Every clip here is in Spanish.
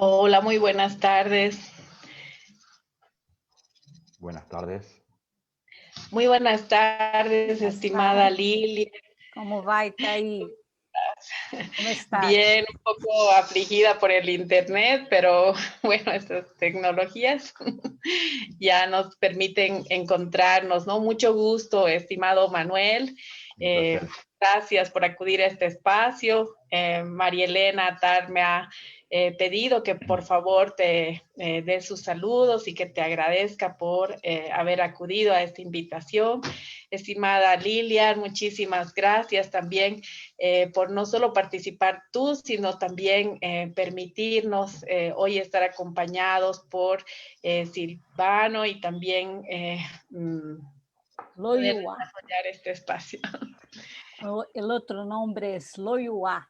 Hola, muy buenas tardes. Buenas tardes. Muy buenas tardes, Buenas estimada tardes. Lilia. ¿Cómo va, Itaí? ¿Cómo estás? Bien, un poco afligida por el internet, pero bueno, estas tecnologías ya nos permiten encontrarnos, ¿no? Mucho gusto, estimado Manuel. Un placer. Gracias por acudir a este espacio. María Elena Tar me ha pedido que por favor te dé sus saludos y que te agradezca por haber acudido a esta invitación. Estimada Lilian, muchísimas gracias también por no solo participar tú, sino también permitirnos hoy estar acompañados por Silvano y también poder Loiuá. desarrollar este espacio. El otro nombre es Loiuá.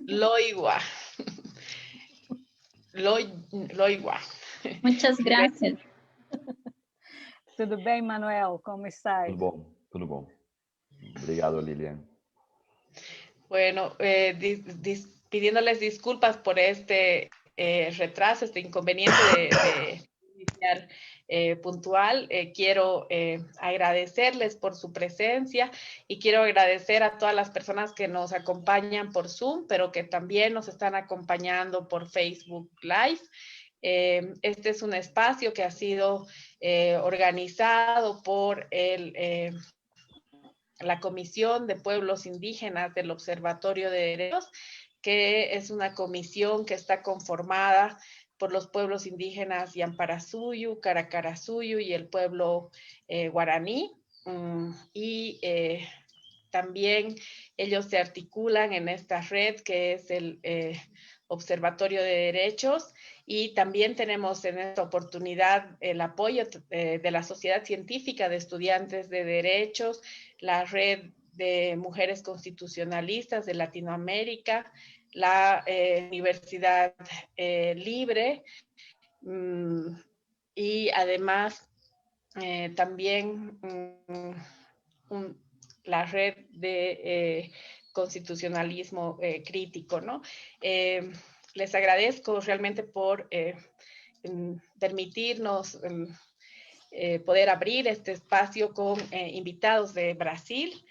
Loigua. Loigua. Muchas gracias. Tudo bem, Manuel? Como estás? Tudo bom, tudo bom. Obrigado, Lilian. Bueno, pidiéndoles disculpas por este retraso, este inconveniente de iniciar puntual. Quiero agradecerles por su presencia y quiero agradecer a todas las personas que nos acompañan por Zoom, pero que también nos están acompañando por Facebook Live. Este es un espacio que ha sido organizado por la Comisión de Pueblos Indígenas del Observatorio de Derechos, que es una comisión que está conformada por los pueblos indígenas Yamparasuyu, Caracarasuyu y el pueblo guaraní. Y también ellos se articulan en esta red que es el Observatorio de Derechos, y también tenemos en esta oportunidad el apoyo de la Sociedad Científica de Estudiantes de Derechos, la Red de Mujeres Constitucionalistas de Latinoamérica, la Universidad Libre, y además también la red de constitucionalismo crítico, ¿no? Les agradezco realmente por permitirnos poder abrir este espacio con invitados de Brasil.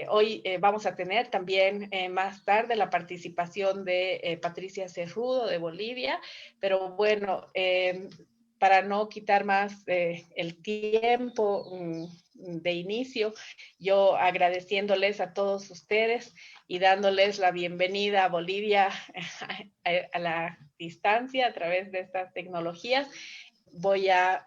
Hoy vamos a tener también más tarde la participación de Patricia Cerrudo de Bolivia, pero bueno, para no quitar más el tiempo de inicio, yo agradeciéndoles a todos ustedes y dándoles la bienvenida a Bolivia a la distancia a través de estas tecnologías, voy a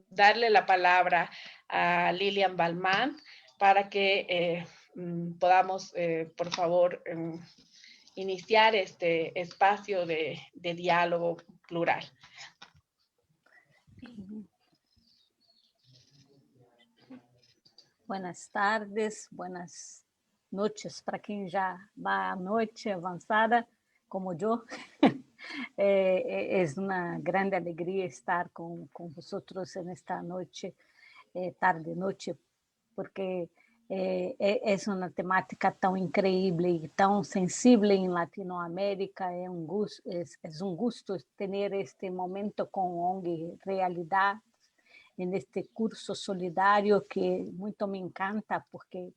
darle la palabra a Lilian Balmán para que podamos, por favor, iniciar este espacio de diálogo plural. Buenas tardes, buenas noches para quem já vai à noite avançada, como eu. É uma grande alegria estar com vocês nesta noite, tarde-noite, porque é uma temática tão incrível e tão sensível em Latinoamérica. É um gosto ter este momento com ONG Realidade, neste curso solidário que muito me encanta, porque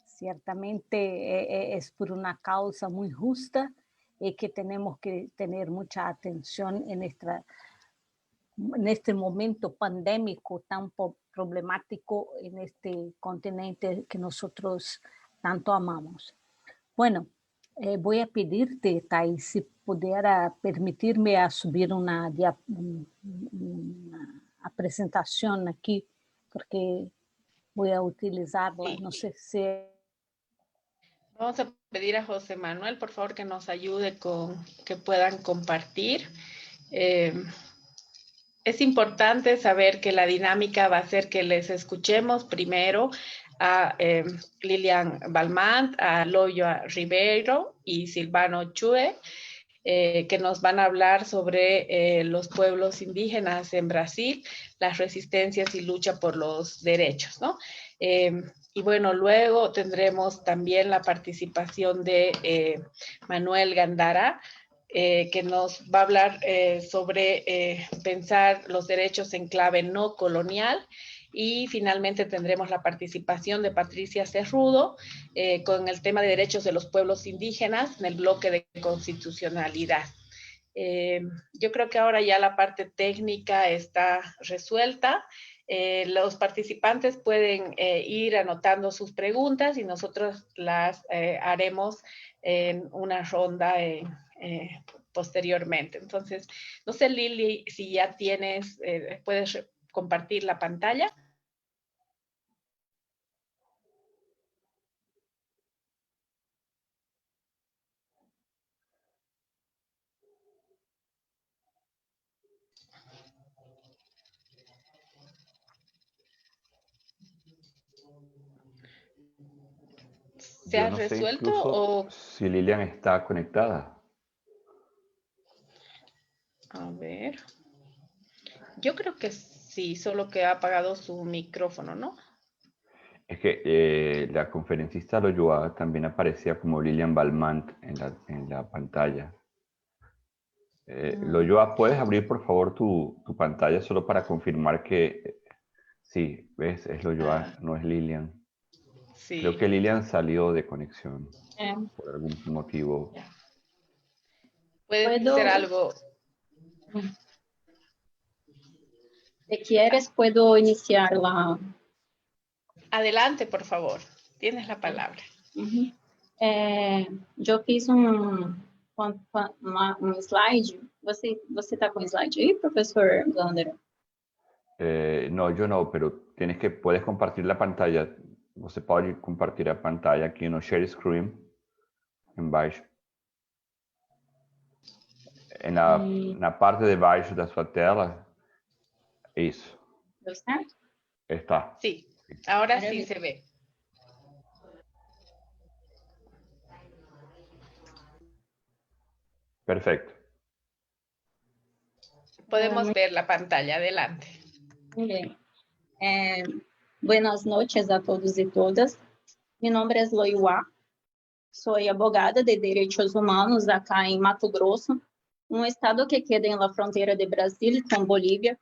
certamente é por uma causa muito justa y que tenemos que tener mucha atención en este momento pandémico tan problemático en este continente que nosotros tanto amamos. Bueno, voy a pedirte, Thais, si pudiera permitirme a subir una presentación aquí, porque voy a utilizarla, Sí. no sé si... Vamos a pedir a José Manuel, por favor, que nos ayude con que puedan compartir. Es importante saber que la dinámica va a ser que les escuchemos primero a Lilian Balmán, a Loyo Ribeiro y Silvano Chue, que nos van a hablar sobre los pueblos indígenas en Brasil, las resistencias y lucha por los derechos, ¿no? Y bueno, luego tendremos también la participación de Manuel Gandara, que nos va a hablar sobre pensar los derechos en clave no colonial. Y finalmente tendremos la participación de Patricia Cerrudo con el tema de derechos de los pueblos indígenas en el bloque de constitucionalidad. Yo creo que ahora ya la parte técnica está resuelta. Los participantes pueden ir anotando sus preguntas y nosotros las haremos en una ronda posteriormente. Entonces, no sé, Lili, si ya tienes, puedes compartir la pantalla. ¿Se ha Yo no sé resuelto incluso o...? si Lilian está conectada. A ver. Yo creo que sí, solo que ha apagado su micrófono, ¿no? Es que la conferencista Loyoa también aparecía como Lilian Balmant en la pantalla. Loyoa, ¿puedes abrir por favor tu pantalla solo para confirmar que sí, ves, es Loyoa, no es Lilian? Sí. Creo que Lilian salió de conexión É, por algún motivo. Puede Puedo- ser algo... se quieres, puedo iniciar la... Adelante, por favor. Tienes la palabra. Uhum. Eu fiz um slide. Você está com o slide aí, professor Gander? No, yo no, pero puedes compartir la pantalla. Você pode compartir a pantalla aqui no Share Screen, embaixo. Na parte de baixo da sua tela. Isso. Deu certo? Está. Sí, ahora sí Maravilha. se ve. Perfecto. Podemos ver la pantalla. Adelante. Muito bem. Buenas noches a todos e todas. Meu nome é Loiwa. Sou advogada de direitos humanos acá em Mato Grosso, um estado que queda na fronteira de Brasil com Bolívia.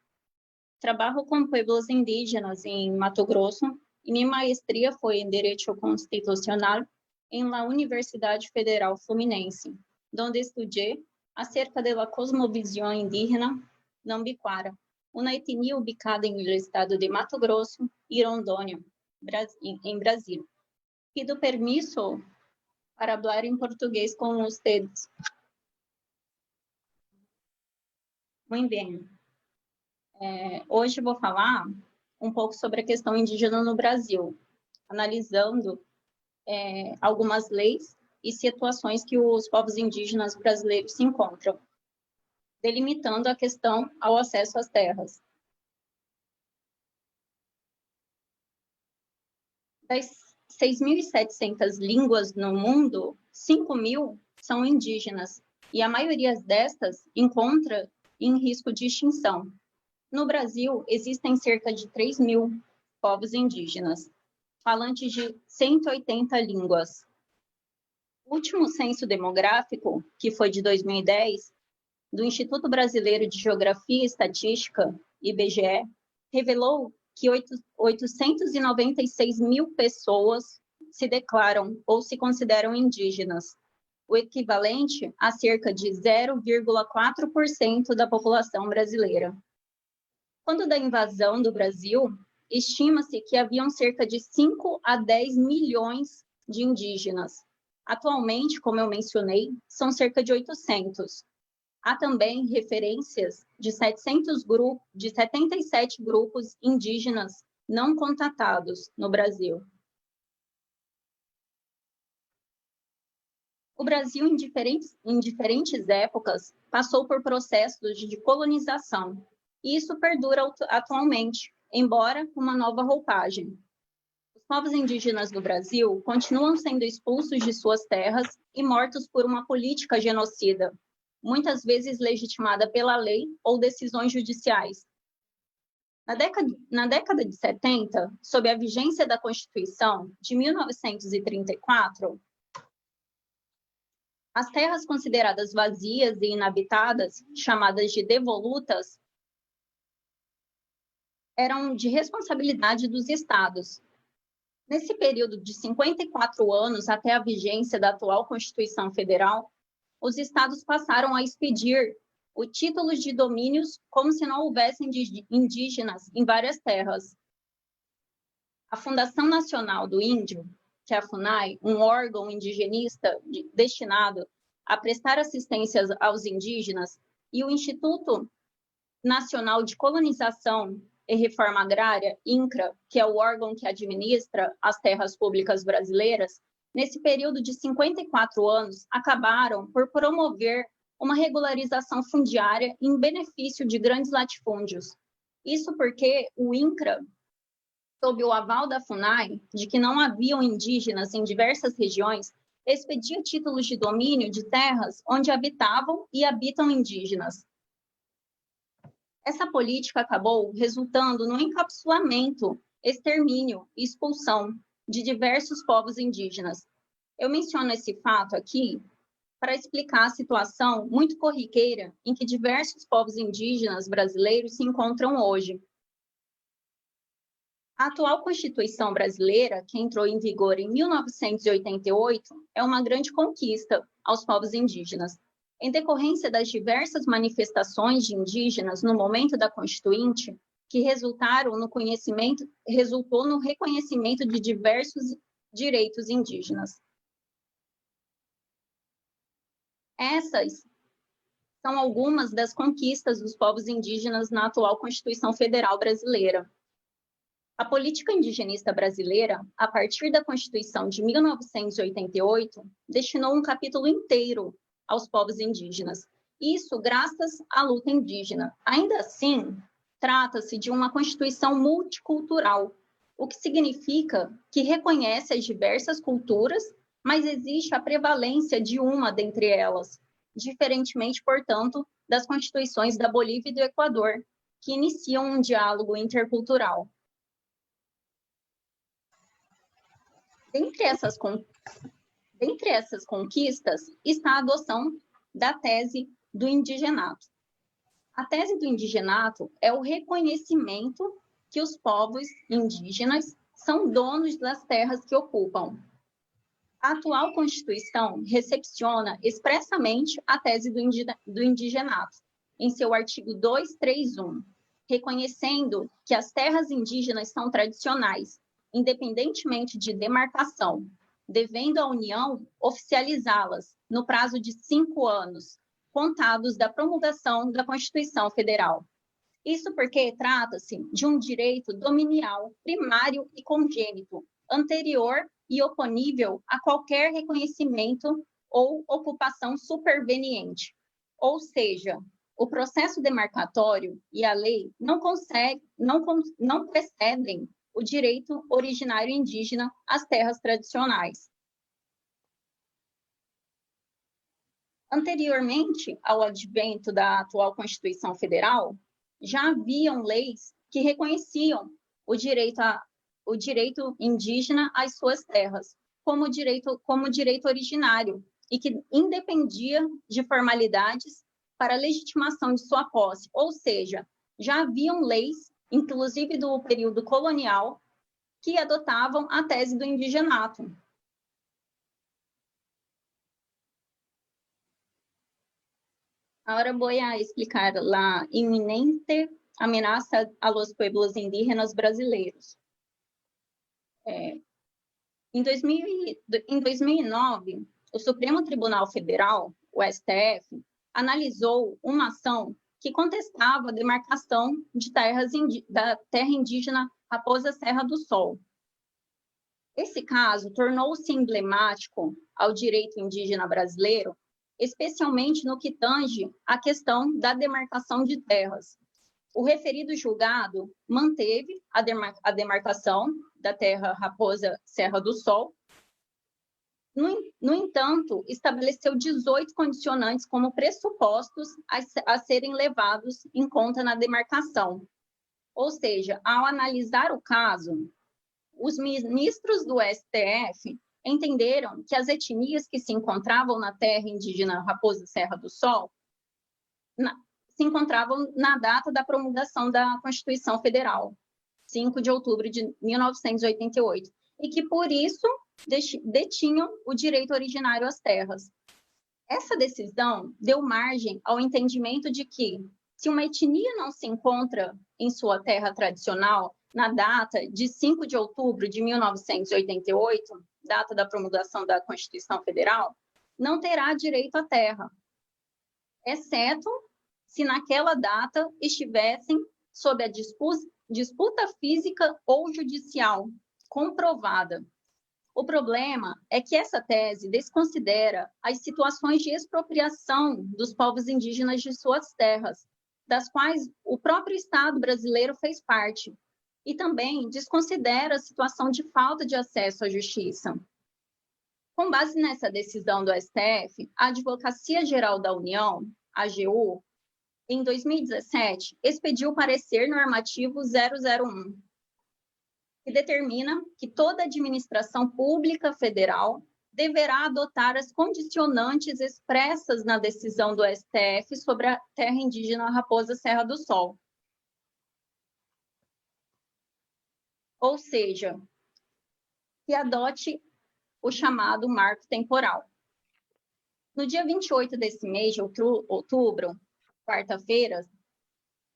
Trabalho com pueblos indígenas em Mato Grosso e minha maestria foi em Direito Constitucional em la Universidade Federal Fluminense, onde estudei acerca da cosmovisão indígena Nambiquara, uma etnia ubicada no estado de Mato Grosso e Rondônia, em Brasil. Pido permisso para falar em português com vocês. Muito bem. Hoje vou falar um pouco sobre a questão indígena no Brasil, analisando algumas leis e situações que os povos indígenas brasileiros se encontram, delimitando a questão ao acesso às terras. Das 6.700 línguas no mundo, 5.000 são indígenas, e a maioria destas encontra em risco de extinção. No Brasil, existem cerca de 3.000 povos indígenas, falantes de 180 línguas. O último censo demográfico, que foi de 2010, do Instituto Brasileiro de Geografia e Estatística, IBGE, revelou que 896 mil pessoas se declaram ou se consideram indígenas, o equivalente a cerca de 0,4% da população brasileira. Quando da invasão do Brasil, estima-se que haviam cerca de 5 a 10 milhões de indígenas. Atualmente, como eu mencionei, são cerca de 800. Há também referências de 77 grupos indígenas não contatados no Brasil. O Brasil, em diferentes épocas, passou por processos de colonização, e isso perdura atualmente, embora com uma nova roupagem. Os povos indígenas do Brasil continuam sendo expulsos de suas terras e mortos por uma política genocida, muitas vezes legitimada pela lei ou decisões judiciais. Na década de 70, sob a vigência da Constituição de 1934, as terras consideradas vazias e inabitadas, chamadas de devolutas, eram de responsabilidade dos estados. Nesse período de 54 anos, até a vigência da atual Constituição Federal, os estados passaram a expedir o título de domínios como se não houvessem indígenas em várias terras. A Fundação Nacional do Índio, que é a FUNAI, um órgão indigenista destinado a prestar assistência aos indígenas, e o Instituto Nacional de Colonização e Reforma Agrária, INCRA, que é o órgão que administra as terras públicas brasileiras, nesse período de 54 anos, acabaram por promover uma regularização fundiária em benefício de grandes latifúndios. Isso porque o INCRA, sob o aval da FUNAI, de que não haviam indígenas em diversas regiões, expedia títulos de domínio de terras onde habitavam e habitam indígenas. Essa política acabou resultando no encapsulamento, extermínio e expulsão de diversos povos indígenas. Eu menciono esse fato aqui para explicar a situação muito corriqueira em que diversos povos indígenas brasileiros se encontram hoje. A atual Constituição brasileira, que entrou em vigor em 1988, é uma grande conquista aos povos indígenas. Em decorrência das diversas manifestações de indígenas no momento da Constituinte, que resultou no reconhecimento de diversos direitos indígenas. Essas são algumas das conquistas dos povos indígenas na atual Constituição Federal brasileira. A política indigenista brasileira, a partir da Constituição de 1988, destinou um capítulo inteiro aos povos indígenas. Isso graças à luta indígena. Ainda assim, trata-se de uma Constituição multicultural, o que significa que reconhece as diversas culturas, mas existe a prevalência de uma dentre elas, diferentemente, portanto, das constituições da Bolívia e do Equador, que iniciam um diálogo intercultural. Dentre essas conquistas está a adoção da tese do indigenato. A tese do indigenato é o reconhecimento que os povos indígenas são donos das terras que ocupam. A atual Constituição recepciona expressamente a tese do indigenato, em seu artigo 231, reconhecendo que as terras indígenas são tradicionais, independentemente de demarcação, devendo a União oficializá-las no prazo de 5 anos, contados da promulgação da Constituição Federal. Isso porque trata-se de um direito dominial, primário e congênito, anterior e oponível a qualquer reconhecimento ou ocupação superveniente. Ou seja, o processo demarcatório e a lei não precedem o direito originário indígena às terras tradicionais. Anteriormente ao advento da atual Constituição Federal, já haviam leis que reconheciam o direito indígena às suas terras como direito originário e que independia de formalidades para a legitimação de sua posse, ou seja, já haviam leis, inclusive do período colonial, que adotavam a tese do indigenato. Agora vou explicar a iminente ameaça a los pueblos indígenas brasileiros. Em 2009, o Supremo Tribunal Federal, o STF, analisou uma ação que contestava a demarcação de da terra indígena Raposa Serra do Sol. Esse caso tornou-se emblemático ao direito indígena brasileiro, especialmente no que tange à questão da demarcação de terras. O referido julgado manteve a demarcação da terra Raposa Serra do Sol. No entanto, estabeleceu 18 condicionantes como pressupostos a serem levados em conta na demarcação. Ou seja, ao analisar o caso, os ministros do STF entenderam que as etnias que se encontravam na terra indígena Raposa Serra do Sol se encontravam na data da promulgação da Constituição Federal, 5 de outubro de 1988, e que, por isso, detinham o direito originário às terras. Essa decisão deu margem ao entendimento de que, se uma etnia não se encontra em sua terra tradicional na data de 5 de outubro de 1988, data da promulgação da Constituição Federal, não terá direito à terra, exceto se naquela data estivessem sob a disputa física ou judicial comprovada. O problema é que essa tese desconsidera as situações de expropriação dos povos indígenas de suas terras, das quais o próprio Estado brasileiro fez parte, e também desconsidera a situação de falta de acesso à justiça. Com base nessa decisão do STF, a Advocacia Geral da União, AGU, em 2017, expediu o parecer normativo 001, que determina que toda administração pública federal deverá adotar as condicionantes expressas na decisão do STF sobre a terra indígena Raposa Serra do Sol. Ou seja, que adote o chamado marco temporal. No dia 28 desse mês de outubro, quarta-feira,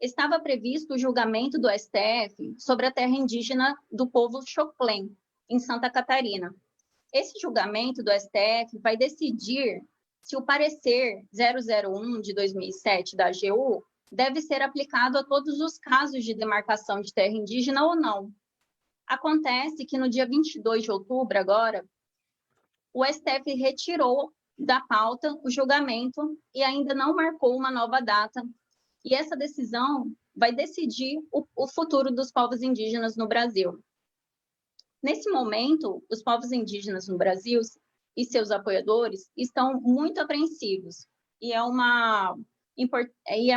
estava previsto o julgamento do STF sobre a terra indígena do povo Xoclém, em Santa Catarina. Esse julgamento do STF vai decidir se o parecer 001 de 2007 da AGU deve ser aplicado a todos os casos de demarcação de terra indígena ou não. Acontece que no dia 22 de outubro, agora, o STF retirou da pauta o julgamento e ainda não marcou uma nova data. E essa decisão vai decidir o futuro dos povos indígenas no Brasil. Nesse momento, os povos indígenas no Brasil e seus apoiadores estão muito apreensivos. E é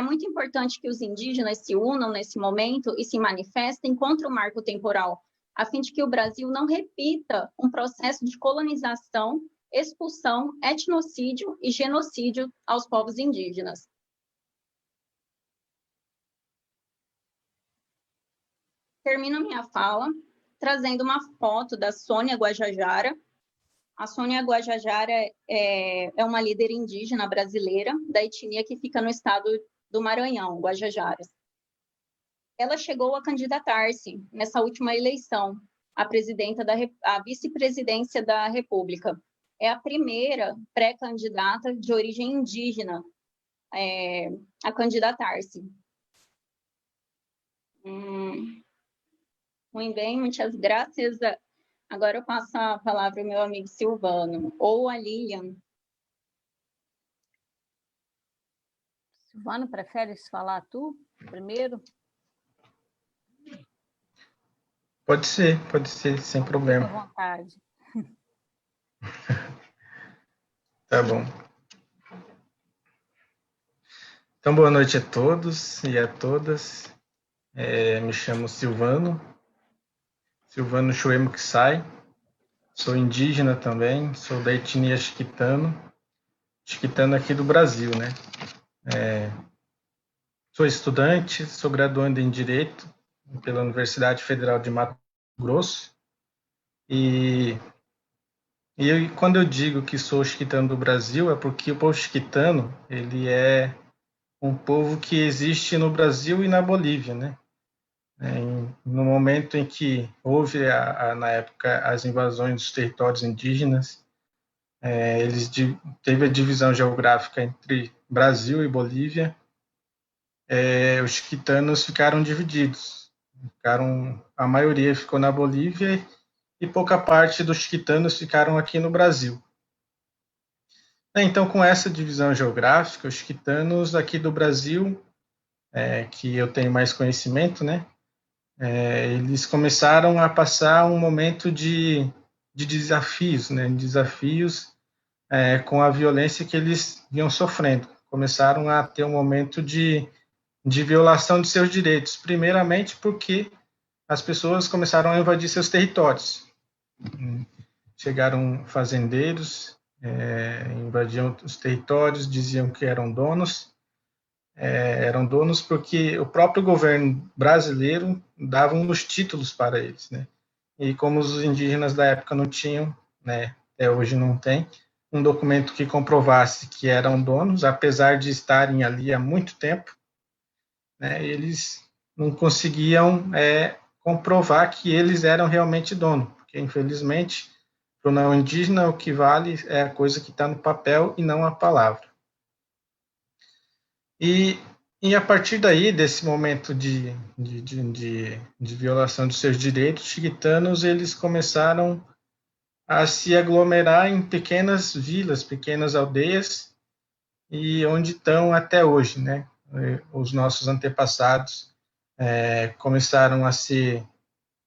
muito importante que os indígenas se unam nesse momento e se manifestem contra o marco temporal, a fim de que o Brasil não repita um processo de colonização, expulsão, etnocídio e genocídio aos povos indígenas. Termino minha fala trazendo uma foto da Sônia Guajajara. A Sônia Guajajara é uma líder indígena brasileira da etnia que fica no estado do Maranhão, Guajajaras. Ela chegou a candidatar-se nessa última eleição à vice-presidência da República. É a primeira pré-candidata de origem indígena a candidatar-se. Muito bem, muitas graças. Agora eu passo a palavra ao meu amigo Silvano, ou a Lilian. Silvano, preferes falar tu primeiro? Pode ser, sem problema. Fique à vontade. Tá bom. Então, boa noite a todos e a todas. Me chamo Silvano Chuemuxai, sou indígena também, sou da etnia Chiquitano aqui do Brasil, né? Sou estudante, sou graduando em Direito pela Universidade Federal de Mato Grosso e quando eu digo que sou chiquitano do Brasil é porque o povo chiquitano, ele é um povo que existe no Brasil e na Bolívia, né? No momento em que houve, na época, as invasões dos territórios indígenas, teve a divisão geográfica entre Brasil e Bolívia, os chiquitanos ficaram divididos. A maioria ficou na Bolívia e pouca parte dos chiquitanos ficaram aqui no Brasil. Então, com essa divisão geográfica, os chiquitanos aqui do Brasil, que eu tenho mais conhecimento, né? Eles começaram a passar um momento de desafios, né? Desafios com a violência que eles vinham sofrendo. Começaram a ter um momento de de violação de seus direitos, primeiramente porque as pessoas começaram a invadir seus territórios. Chegaram fazendeiros, invadiam os territórios, diziam que eram donos porque o próprio governo brasileiro dava os títulos para eles, né? E como os indígenas da época não tinham, né, até hoje não tem, um documento que comprovasse que eram donos, apesar de estarem ali há muito tempo, né, eles não conseguiam comprovar que eles eram realmente donos, porque infelizmente para o não indígena o que vale é a coisa que está no papel e não a palavra. E a partir daí, desse momento de violação de seus direitos, os chiquitanos eles começaram a se aglomerar em pequenas vilas, pequenas aldeias, e onde estão até hoje, né? Os nossos antepassados começaram a ser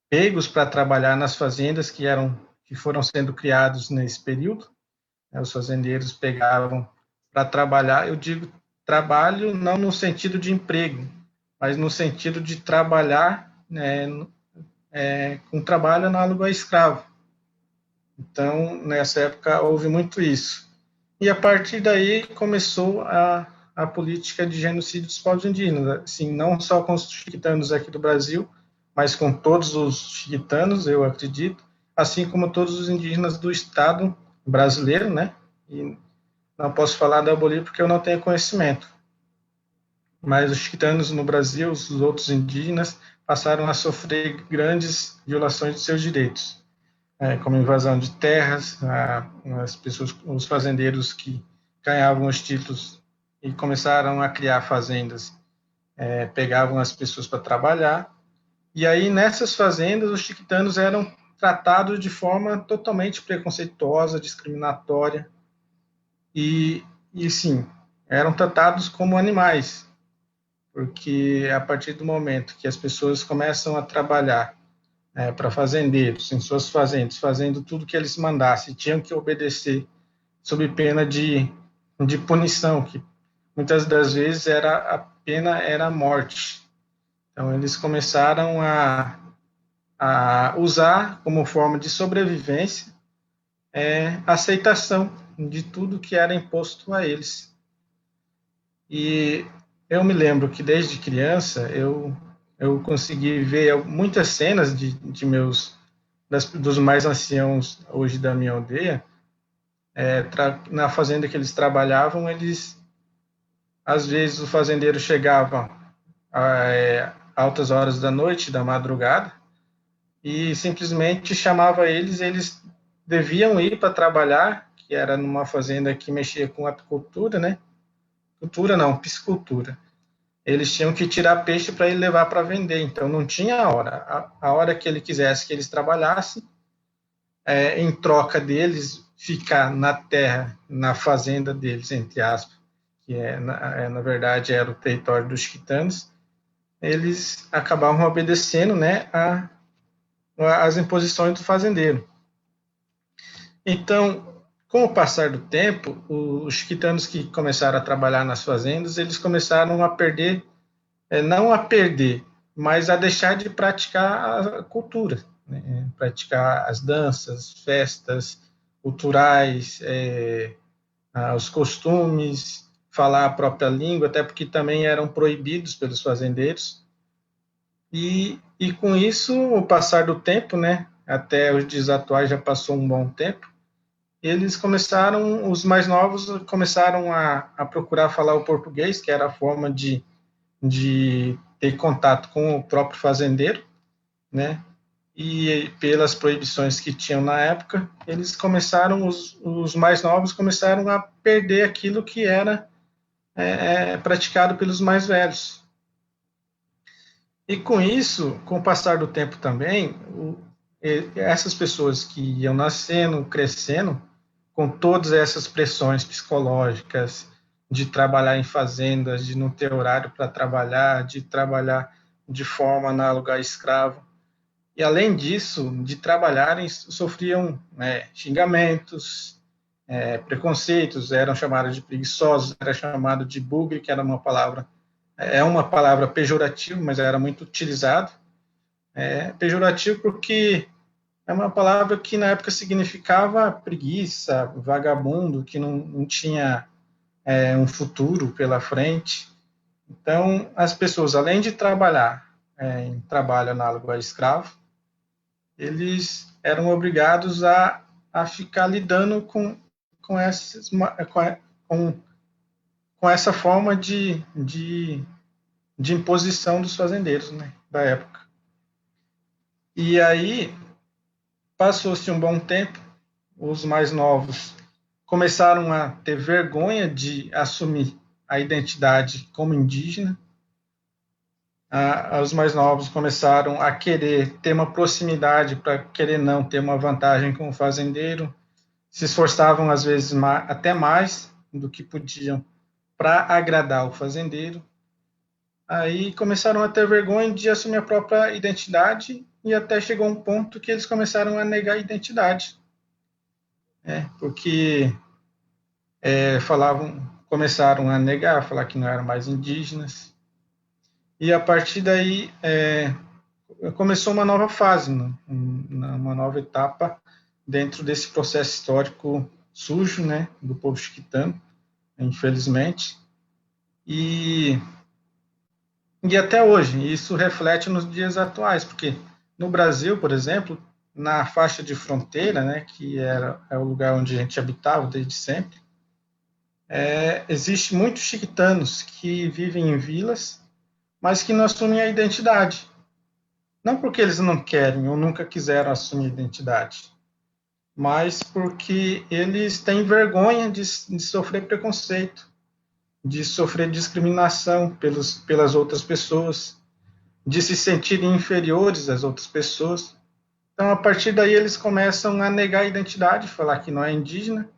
pegos para trabalhar nas fazendas que foram sendo criados nesse período. Os fazendeiros pegavam para trabalhar, eu digo trabalho não no sentido de emprego, mas no sentido de trabalhar com trabalho análogo a escravo. Então, nessa época, houve muito isso. E a partir daí começou a política de genocídio dos povos indígenas, assim, não só com os chiquitanos aqui do Brasil, mas com todos os chiquitanos, eu acredito, assim como todos os indígenas do Estado brasileiro, né? E não posso falar da Bolívia porque eu não tenho conhecimento. Mas os chiquitanos no Brasil, os outros indígenas, passaram a sofrer grandes violações de seus direitos, como invasão de terras, as pessoas, os fazendeiros que ganhavam os títulos e começaram a criar fazendas, pegavam as pessoas para trabalhar. E aí, nessas fazendas, os chiquitanos eram tratados de forma totalmente preconceituosa, discriminatória, e sim, eram tratados como animais, porque a partir do momento que as pessoas começam a trabalhar para fazendeiros, em suas fazendas, fazendo tudo que eles mandassem, tinham que obedecer sob pena de punição, que muitas das vezes a pena era a morte. Então, eles começaram a usar como forma de sobrevivência a aceitação de tudo que era imposto a eles. E eu me lembro que desde criança eu consegui ver muitas cenas dos mais anciãos hoje da minha aldeia, na fazenda que eles trabalhavam, às vezes o fazendeiro chegava a altas horas da noite, da madrugada, e simplesmente chamava eles deviam ir para trabalhar, que era numa fazenda que mexia com apicultura, né? Piscicultura. Eles tinham que tirar peixe para ele levar para vender, então não tinha hora. A hora que ele quisesse que eles trabalhassem, em troca deles ficar na terra, na fazenda deles, entre aspas, que na verdade era o território dos chiquitanos, eles acabavam obedecendo, né, as imposições do fazendeiro. Então, com o passar do tempo, os chiquitanos que começaram a trabalhar nas fazendas, eles começaram a perder, não a perder, mas a deixar de praticar a cultura, né? Praticar as danças, festas culturais, os costumes, falar a própria língua, até porque também eram proibidos pelos fazendeiros. E com isso, o passar do tempo, né, até os dias atuais já passou um bom tempo, os mais novos começaram a procurar falar o português, que era a forma de ter contato com o próprio fazendeiro, né? E pelas proibições que tinham na época, os mais novos começaram a perder aquilo que era praticado pelos mais velhos. E com isso, com o passar do tempo também, essas pessoas que iam nascendo, crescendo, com todas essas pressões psicológicas de trabalhar em fazendas, de não ter horário para trabalhar, de trabalhar de forma análoga a escravo. E, além disso, de trabalharem, sofriam xingamentos, preconceitos, eram chamados de preguiçosos, era chamado de bugre, que era uma palavra é uma palavra pejorativa, mas era muito utilizado. Pejorativo porque é uma palavra que na época significava preguiça, vagabundo, que não tinha um futuro pela frente. Então, as pessoas, além de trabalhar em trabalho análogo a escravo, eles eram obrigados a ficar lidando com essa forma de imposição dos fazendeiros, né, da época. E aí, passou-se um bom tempo, os mais novos começaram a ter vergonha de assumir a identidade como indígena. Os mais novos começaram a querer ter uma proximidade para querer não ter uma vantagem com o fazendeiro, se esforçavam às vezes até mais do que podiam para agradar o fazendeiro. Aí começaram a ter vergonha de assumir a própria identidade e até chegou um ponto que eles começaram a negar a identidade, porque começaram a negar, a falar que não eram mais indígenas. E a partir daí começou uma nova fase, uma nova etapa dentro desse processo histórico sujo, né, do povo chiquitano, infelizmente. E até hoje, isso reflete nos dias atuais, porque no Brasil, por exemplo, na faixa de fronteira, né, que é o lugar onde a gente habitava desde sempre, existe muitos chiquitanos que vivem em vilas, mas que não assumem a identidade. Não porque eles não querem ou nunca quiseram assumir a identidade, mas porque eles têm vergonha de sofrer preconceito, de sofrer discriminação pelas outras pessoas, de se sentirem inferiores às outras pessoas. Então, a partir daí, eles começam a negar a identidade, falar que não é indígena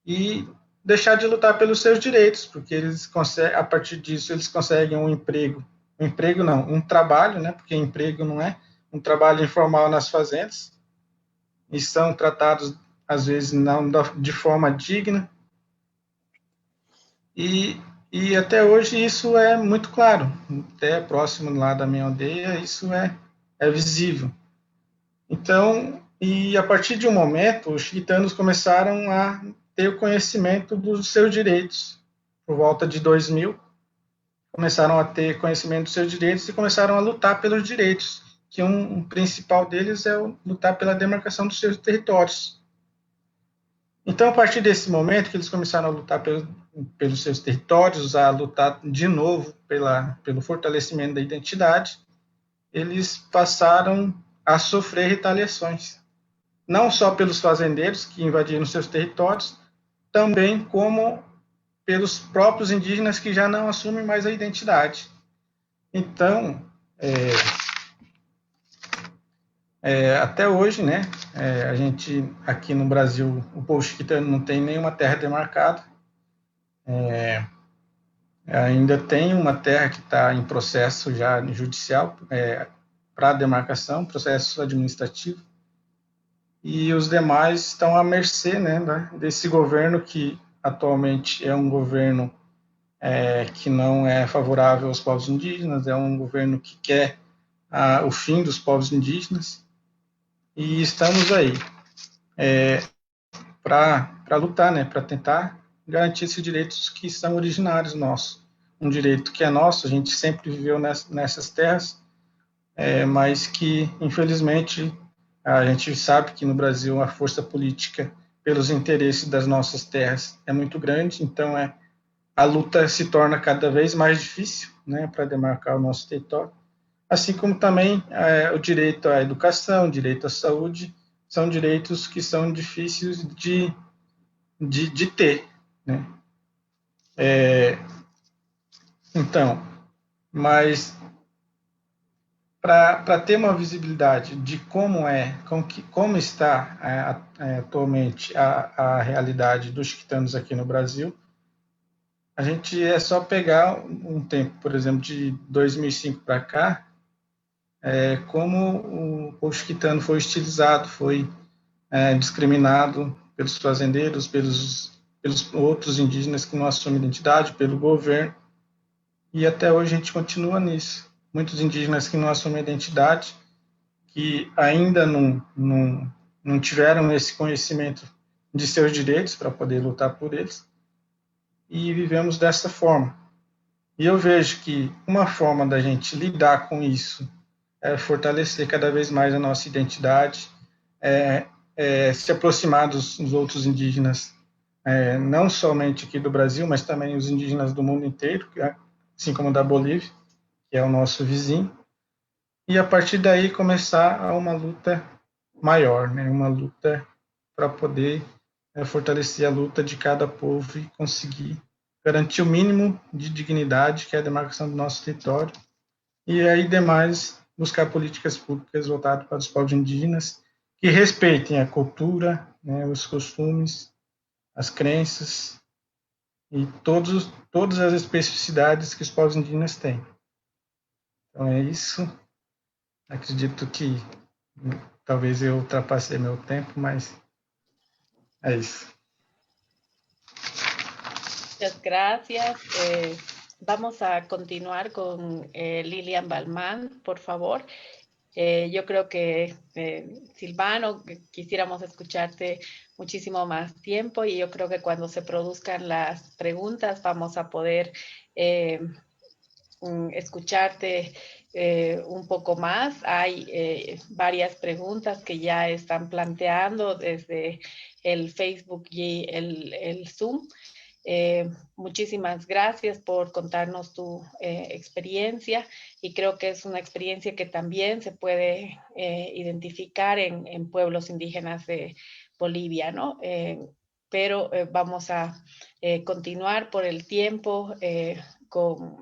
e deixar de lutar pelos seus direitos, porque eles conseguem, a partir disso, eles conseguem um trabalho, né? Porque emprego não é um trabalho informal nas fazendas, e são tratados, às vezes, não de forma digna. E até hoje isso é muito claro, até próximo lá da minha aldeia, isso é visível. Então, e a partir de um momento, os chiquitanos começaram a ter o conhecimento dos seus direitos. Por volta de 2000, começaram a ter conhecimento dos seus direitos e começaram a lutar pelos direitos, que um principal deles é lutar pela demarcação dos seus territórios. Então, a partir desse momento que eles começaram a lutar pelos seus territórios, a lutar de novo pelo fortalecimento da identidade, eles passaram a sofrer retaliações, não só pelos fazendeiros que invadiram seus territórios, também como pelos próprios indígenas que já não assumem mais a identidade. Então, até hoje, né, a gente aqui no Brasil, o povo chiquitano não tem nenhuma terra demarcada. Ainda tem uma terra que está em processo já judicial para demarcação, processo administrativo, e os demais estão à mercê, né, desse governo que atualmente é um governo que não é favorável aos povos indígenas, é um governo que quer o fim dos povos indígenas, e estamos aí para lutar, né, para tentar garantir esses direitos que são originários nossos. Um direito que é nosso, a gente sempre viveu nessas terras, mas que, infelizmente, a gente sabe que no Brasil a força política pelos interesses das nossas terras é muito grande, então a luta se torna cada vez mais difícil, né, para demarcar o nosso território, assim como também o direito à educação, o direito à saúde, são direitos que são difíceis de ter, né? Então, mas para ter uma visibilidade de como está atualmente a realidade dos chiquitanos aqui no Brasil, a gente é só pegar um tempo, por exemplo, de 2005 para cá, como o povo chiquitano foi hostilizado, foi discriminado pelos fazendeiros, pelos outros indígenas que não assumem identidade, pelo governo. e até hoje a gente continua nisso. Muitos indígenas que não assumem identidade, que ainda não tiveram esse conhecimento de seus direitos para poder lutar por eles, e vivemos dessa forma. E eu vejo que uma forma da gente lidar com isso é fortalecer cada vez mais a nossa identidade, se aproximar dos outros indígenas, não somente aqui do Brasil, mas também os indígenas do mundo inteiro, assim como da Bolívia, que é o nosso vizinho, e a partir daí começar uma luta maior, né? Uma luta para poder fortalecer a luta de cada povo e conseguir garantir o mínimo de dignidade, que é a demarcação do nosso território, e aí demais buscar políticas públicas voltadas para os povos indígenas que respeitem a cultura, né, os costumes, as crenças e todas as especificidades que os povos indígenas têm. Então é isso. Acredito que talvez eu ultrapassei meu tempo, mas é isso. Muchas gracias. Vamos a continuar con Lilian Balmán, por favor. Yo creo que Silvano, quisiéramos escucharte muchísimo más tiempo y yo creo que cuando se produzcan las preguntas vamos a poder escucharte un poco más. Hay varias preguntas que ya están planteando desde el Facebook y el Zoom. Muchísimas gracias por contarnos tu experiencia y creo que es una experiencia que también se puede identificar en pueblos indígenas de Bolivia, ¿no? Pero vamos a continuar por el tiempo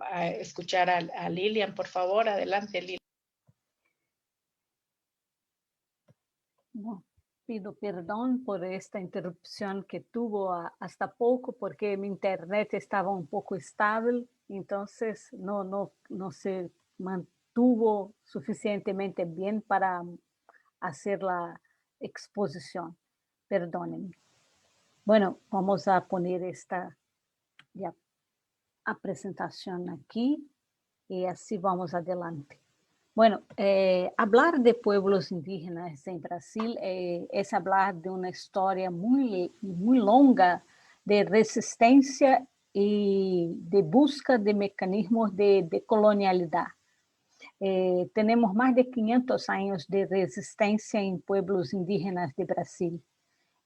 a escuchar a Lilian, por favor. Adelante, Lilian. Bom, pido perdão por esta interrupção que tuvo hasta pouco, porque minha internet estava um pouco estável, então não se mantuvo suficientemente bem para fazer a exposição. Perdonen. Bueno, vamos a poner esta apresentación aquí y así vamos adelante. Bueno, hablar de pueblos indígenas en Brasil es hablar de una historia muy, muy longa de resistencia y de busca de mecanismos de colonialidad. Tenemos más de 500 años de resistencia en pueblos indígenas de Brasil.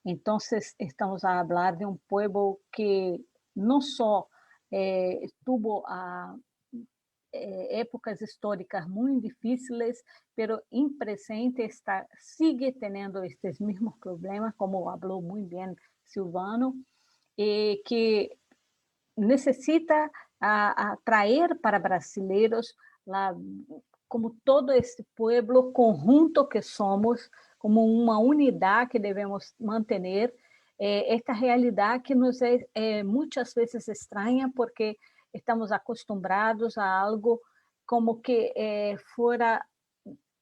Entonces, estamos a hablar de un pueblo que no só tuvo épocas históricas muy difíciles, pero en presente sigue teniendo estos mismos problemas, como habló muy bien Silvano, que necesita atraer para brasileiros como todo este pueblo conjunto que somos, como uma unidade que devemos manter, esta realidade que nos é muitas vezes estranha, porque estamos acostumbrados a algo como que fora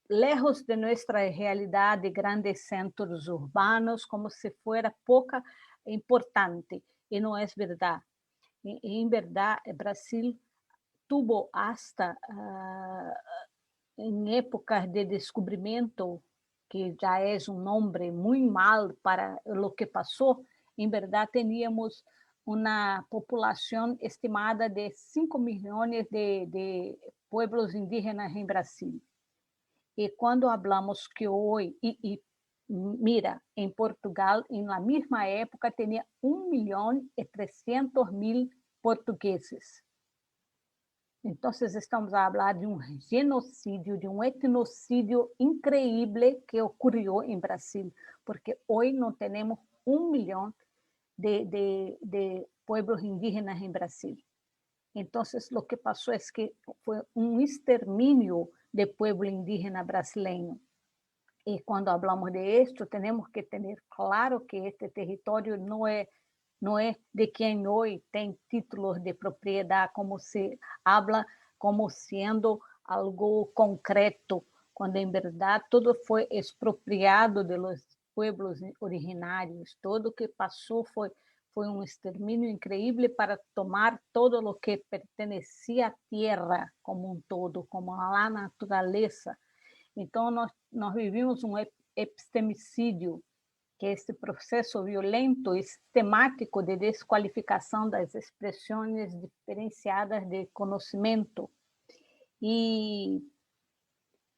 lejos de nossa realidade, grandes centros urbanos, como se fuera pouca importante, e não é verdade. Em verdade, Brasil tuvo hasta em épocas de descobrimento, que já é um nome muito mal para o que passou, em verdade, teníamos uma população estimada de 5 milhões de pueblos indígenas em Brasil. E quando falamos que hoje, mira, em Portugal, na mesma época, tinha 1.300.000 portugueses. Então, estamos a falar de um genocídio, de um etnocídio incrível que ocorreu em Brasil, porque hoje não temos 1 milhão de pueblos indígenas em Brasil. Então, o que passou é que foi um extermínio de pueblo indígena brasileiro. E quando falamos de isto, temos que ter claro que este território não é de quem hoje tem títulos de propriedade, como se habla, como sendo algo concreto, quando em verdade tudo foi expropriado de los pueblos originários, tudo que passou foi fue un exterminio increíble para tomar todo lo que pertenecía a tierra como un todo, como a la naturaleza. Entonces, nós vivimos un epistemicídio, que é esse processo violento e sistemático de desqualificação das expressões diferenciadas de conhecimento e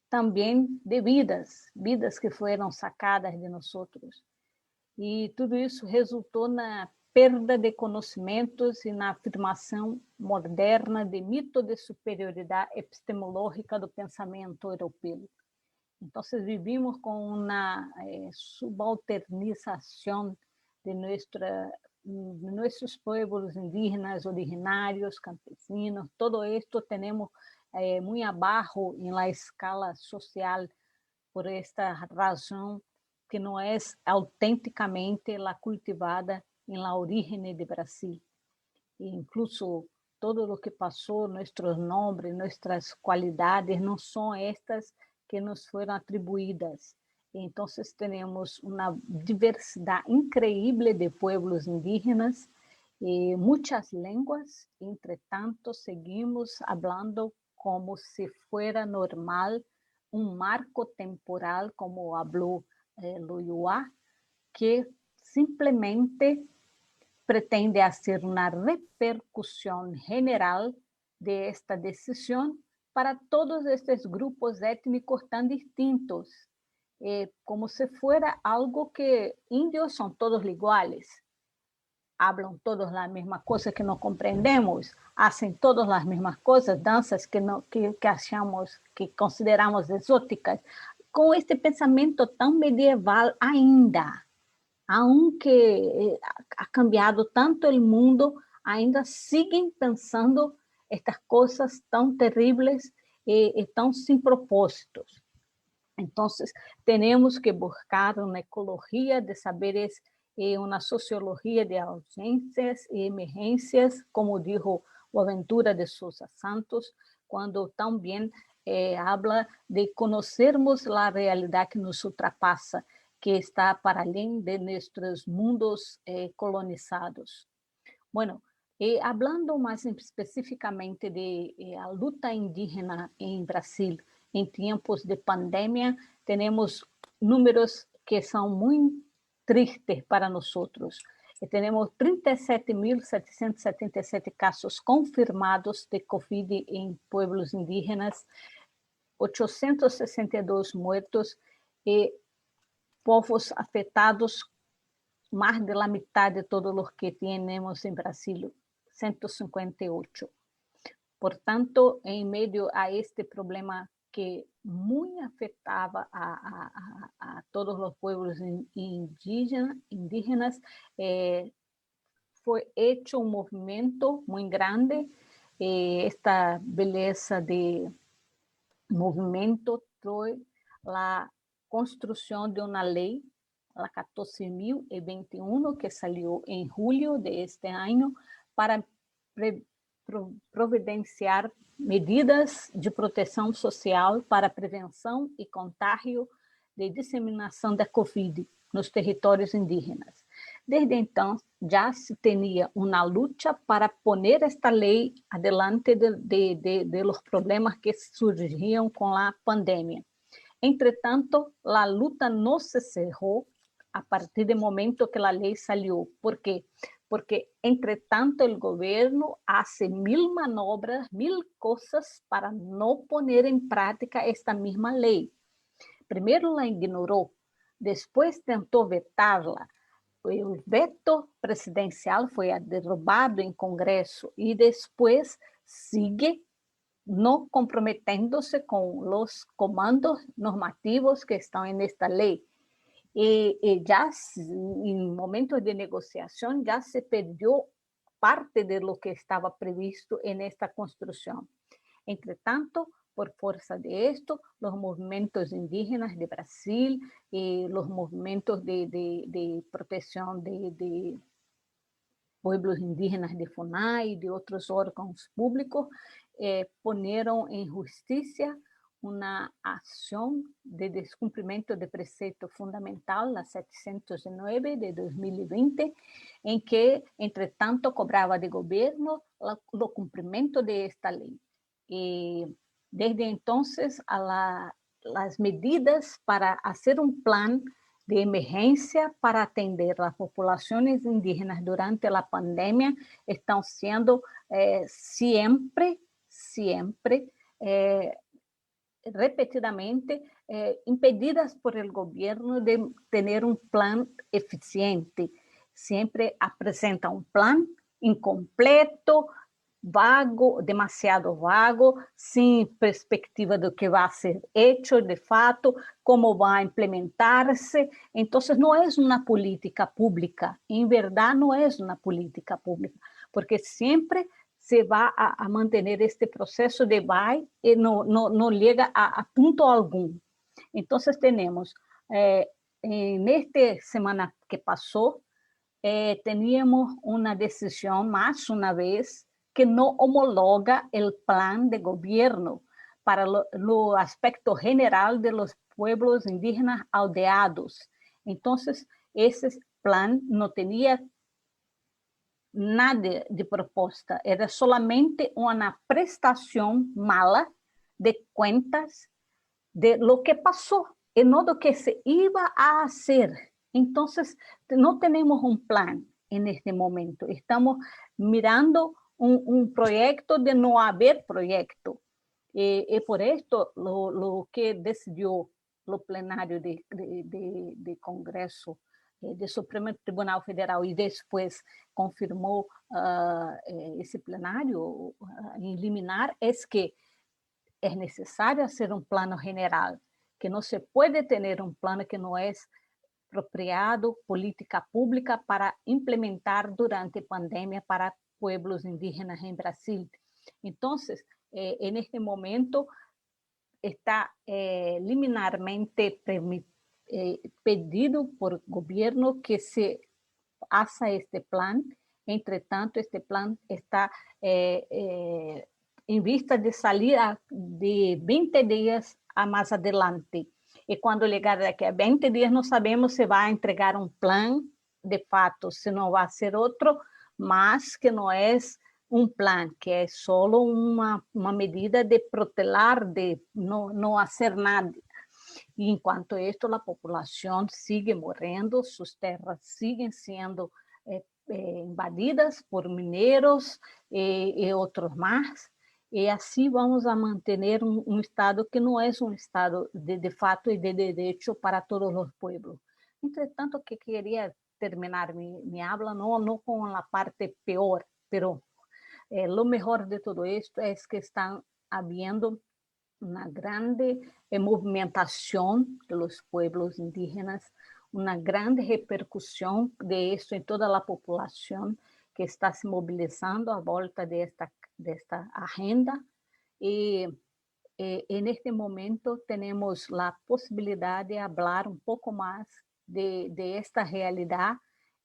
também de vidas que foram sacadas de nós outros. E tudo isso resultou na perda de conhecimentos e na afirmação moderna de mito de superioridade epistemológica do pensamento europeu. Então, vivimos com uma subalternização de nossos pueblos indígenas, originários, campesinos. Todo esto temos muito abaixo em la escala social por esta razão que não é autenticamente la cultivada em la origem de Brasil. E incluso todo o que passou, nossos nomes, nossas qualidades, não são estas que nos foram atribuídas. Então, temos uma diversidade increíble de pueblos indígenas e muitas línguas. Entretanto, seguimos falando como se fuera normal um marco temporal, como falou Loyola, que simplesmente pretende fazer uma repercussão geral de esta decisão para todos estes grupos étnicos tão distintos, como se fuera algo que índios são todos iguais, hablam todos a mesma coisa que não compreendemos, fazem todas as mesmas coisas, danças que achamos, que consideramos exóticas, com este pensamento tão medieval ainda, aunque ha cambiado tanto o mundo, ainda seguem pensando estas coisas tão terríveis e tão sem propósitos. Então, temos que buscar uma ecologia de saberes e uma sociologia de ausências e emergências, como dijo Boaventura de Sousa Santos, quando também habla de conhecermos a realidade que nos ultrapassa, que está para além de nossos mundos colonizados. Bueno, hablando mais especificamente de a luta indígena em Brasil em tempos de pandemia, temos números que são muito tristes para nós. Temos 37.777 casos confirmados de Covid em pueblos indígenas, 862 muertos e povos afetados, mais de la mitad de todos os que temos em Brasil, 158. Portanto, em meio a este problema que muito afetava a todos os pueblos indígenas, foi feito um movimento muito grande. Esta beleza de movimento foi a construção de uma lei, a 14.021, que salió en julio de este año, para providenciar medidas de proteção social para prevenção e contágio de disseminação da Covid nos territórios indígenas. Desde então, já se tinha uma luta para poner esta lei adelante de los problemas que surgiam com a pandemia. Entretanto, a luta não se cerrou a partir do momento que a lei saiu. ¿Por quê? Porque, entretanto, o governo faz 1000 manobras, 1000 coisas para não poner em prática esta mesma lei. Primeiro la ignorou, depois tentou vetá-la. O veto presidencial foi derrubado em Congresso e depois sigue não comprometendo-se com os comandos normativos que estão nesta lei. E já em momentos de negociação já se perdeu parte de lo que estava previsto nesta construção. Entretanto, por força de esto, os movimentos indígenas de Brasil e os movimentos de proteção de pueblos indígenas de FUNAI e de outros órgãos públicos poneram em justiça uma ação de descumprimento de preceito fundamental, a 709 de 2020, em que, entretanto, cobrava de governo o cumprimento de esta lei. E, desde entonces, as medidas para fazer um plano de emergência para atender as populações indígenas durante a pandemia estão sendo sempre repetidamente impedidas por el gobierno de tener un plan eficiente. Siempre apresenta un plan incompleto, vago, demasiado vago, sin perspectiva de que va a ser hecho de fato, cómo va a implementarse. Entonces, no es una política pública, en verdad no es una política pública, porque siempre se va a mantener este proceso de vai y no llega a punto algum. Entonces, tenemos, en esta semana que pasó, teníamos una decisión más una vez que no homologa el plan de gobierno para lo aspecto general de los pueblos indígenas aldeados. Entonces, ese plan no tenía nada de proposta, era solamente uma prestação mala de contas de lo que passou e não do que se iba a hacer. Então, não temos um plan en este momento. Estamos mirando um proyecto de não haber proyecto. E por esto, lo que decidiu o plenário de Congresso do Supremo Tribunal Federal e depois confirmou esse plenário em liminar, é que é necessário fazer um plano general, que não se pode ter um plano que não é apropriado, política pública para implementar durante a pandemia para pueblos indígenas em Brasil. Então, en este momento, está liminarmente pedido por gobierno que se haga este plan. Entretanto, este plan está en vista de salir de 20 días a más adelante. Y cuando llegar de aquí a 20 días, no sabemos si va a entregar un plan de fato, si no va a ser otro, mas que no es un plan, que es solo una medida de protelar, de no hacer nada. Y en cuanto a esto, la población sigue muriendo, sus tierras siguen siendo invadidas por mineros y otros más. Y así vamos a mantener un Estado que no es un Estado de fato y de derecho para todos los pueblos. Entretanto, que quería terminar mi habla, no con la parte peor, pero lo mejor de todo esto es que están habiendo una grande movimentación de los pueblos indígenas, una grande repercusión de esto en toda la población que está se movilizando a volta de esta agenda. Y en este momento tenemos la posibilidad de hablar un poco más de esta realidad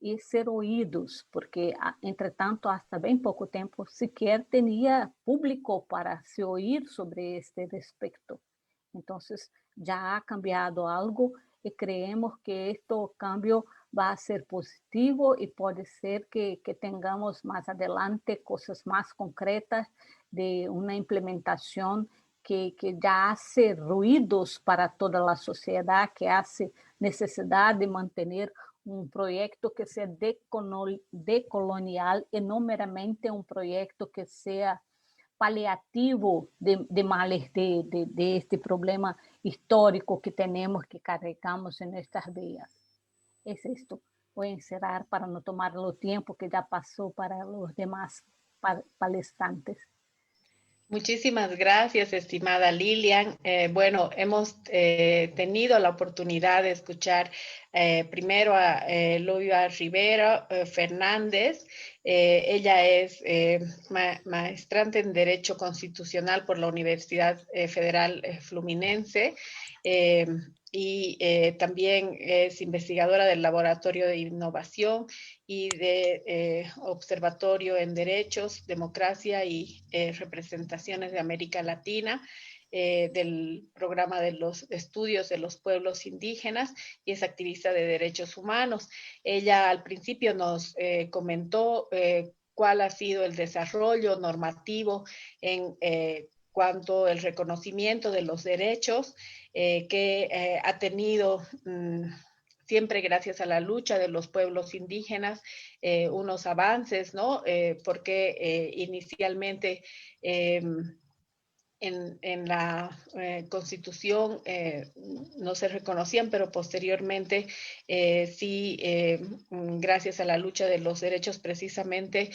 e ser oídos, porque, entretanto, hasta bem pouco tempo, sequer tinha público para se oír sobre este respecto. Então, já ha cambiado algo e creemos que este cambio vai ser positivo e pode ser que tenhamos mais adelante coisas mais concretas de uma implementação que já hace ruídos para toda a sociedade, que hace necessidade de manter um projeto que seja decolonial e não meramente um projeto que seja paliativo de males de este problema histórico que temos, que carregamos em estas vidas. É isto. Vou encerrar para não tomar o tempo que já passou para os demás palestrantes. Muchísimas gracias, estimada Lilian. Bueno, hemos tenido la oportunidad de escuchar primero a Loyola Rivera Fernández. Ella es maestrante en Derecho Constitucional por la Universidad Federal Fluminense y también es investigadora del Laboratorio de Innovación y de Observatorio en Derechos, Democracia y Representaciones de América Latina. del programa de los estudios de los pueblos indígenas y es activista de derechos humanos. Ella al principio nos comentó cuál ha sido el desarrollo normativo en cuanto al reconocimiento de los derechos que ha tenido siempre gracias a la lucha de los pueblos indígenas, unos avances, ¿no? Porque inicialmente en la Constitución no se reconocían, pero posteriormente sí, gracias a la lucha de los derechos precisamente,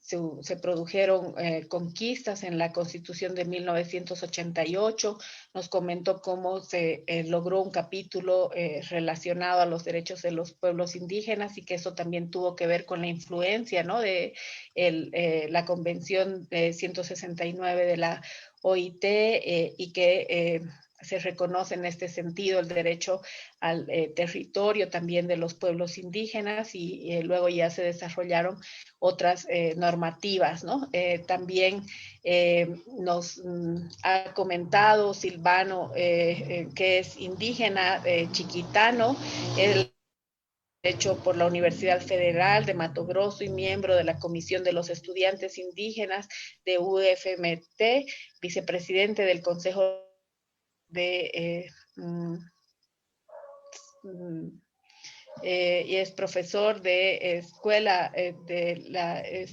se produjeron conquistas en la Constitución de 1988. Nos comentó cómo se logró un capítulo relacionado a los derechos de los pueblos indígenas y que eso también tuvo que ver con la influencia, ¿no? de la Convención 169 de la OIT y que se reconoce en este sentido el derecho al territorio también de los pueblos indígenas y luego ya se desarrollaron otras normativas, ¿no? También nos ha comentado Silvano, que es indígena chiquitano, hecho por la Universidad Federal de Mato Grosso y miembro de la Comisión de los Estudiantes Indígenas de UFMT, vicepresidente del Consejo de y es profesor de escuela de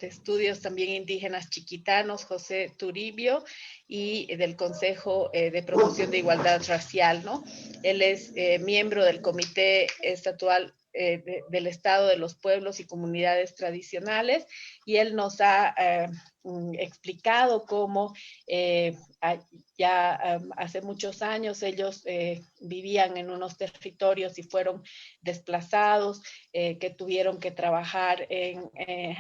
estudios también indígenas chiquitanos, José Turibio, y del Consejo de Promoción de Igualdad Racial, ¿no? Él es miembro del Comité Estatual del Estado de los Pueblos y Comunidades Tradicionales, y él nos ha explicado cómo ya hace muchos años ellos vivían en unos territorios y fueron desplazados, que tuvieron que trabajar en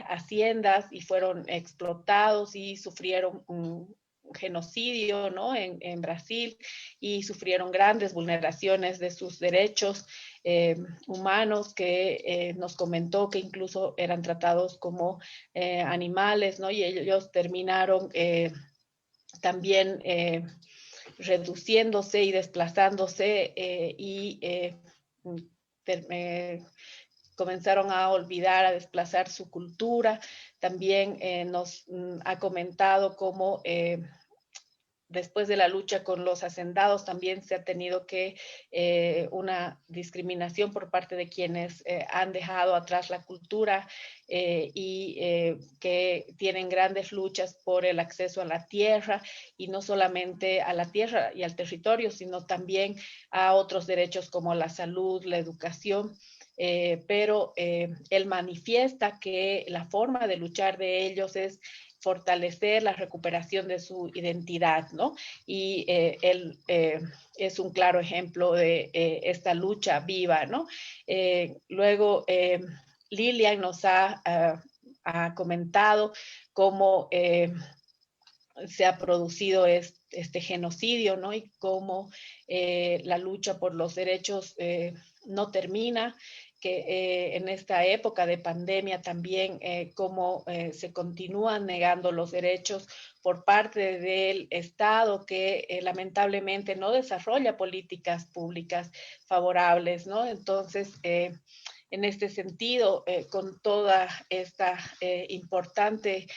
haciendas y fueron explotados y sufrieron un genocidio, ¿no? en Brasil, y sufrieron grandes vulneraciones de sus derechos humanos, que nos comentó que incluso eran tratados como animales, ¿no? Y ellos terminaron también reduciéndose y desplazándose y comenzaron a olvidar, a desplazar su cultura. También nos ha comentado cómo después de la lucha con los hacendados también se ha tenido que una discriminación por parte de quienes han dejado atrás la cultura y que tienen grandes luchas por el acceso a la tierra, y no solamente a la tierra y al territorio, sino también a otros derechos como la salud, la educación. Pero él manifiesta que la forma de luchar de ellos es fortalecer la recuperación de su identidad, ¿no? Y él es un claro ejemplo de esta lucha viva, ¿no? Luego, Lilian nos ha comentado cómo se ha producido este genocidio, ¿no? Y cómo la lucha por los derechos no termina, que en esta época de pandemia también cómo se continúan negando los derechos por parte del Estado, que lamentablemente no desarrolla políticas públicas favorables, ¿no? Entonces, en este sentido, con toda esta importante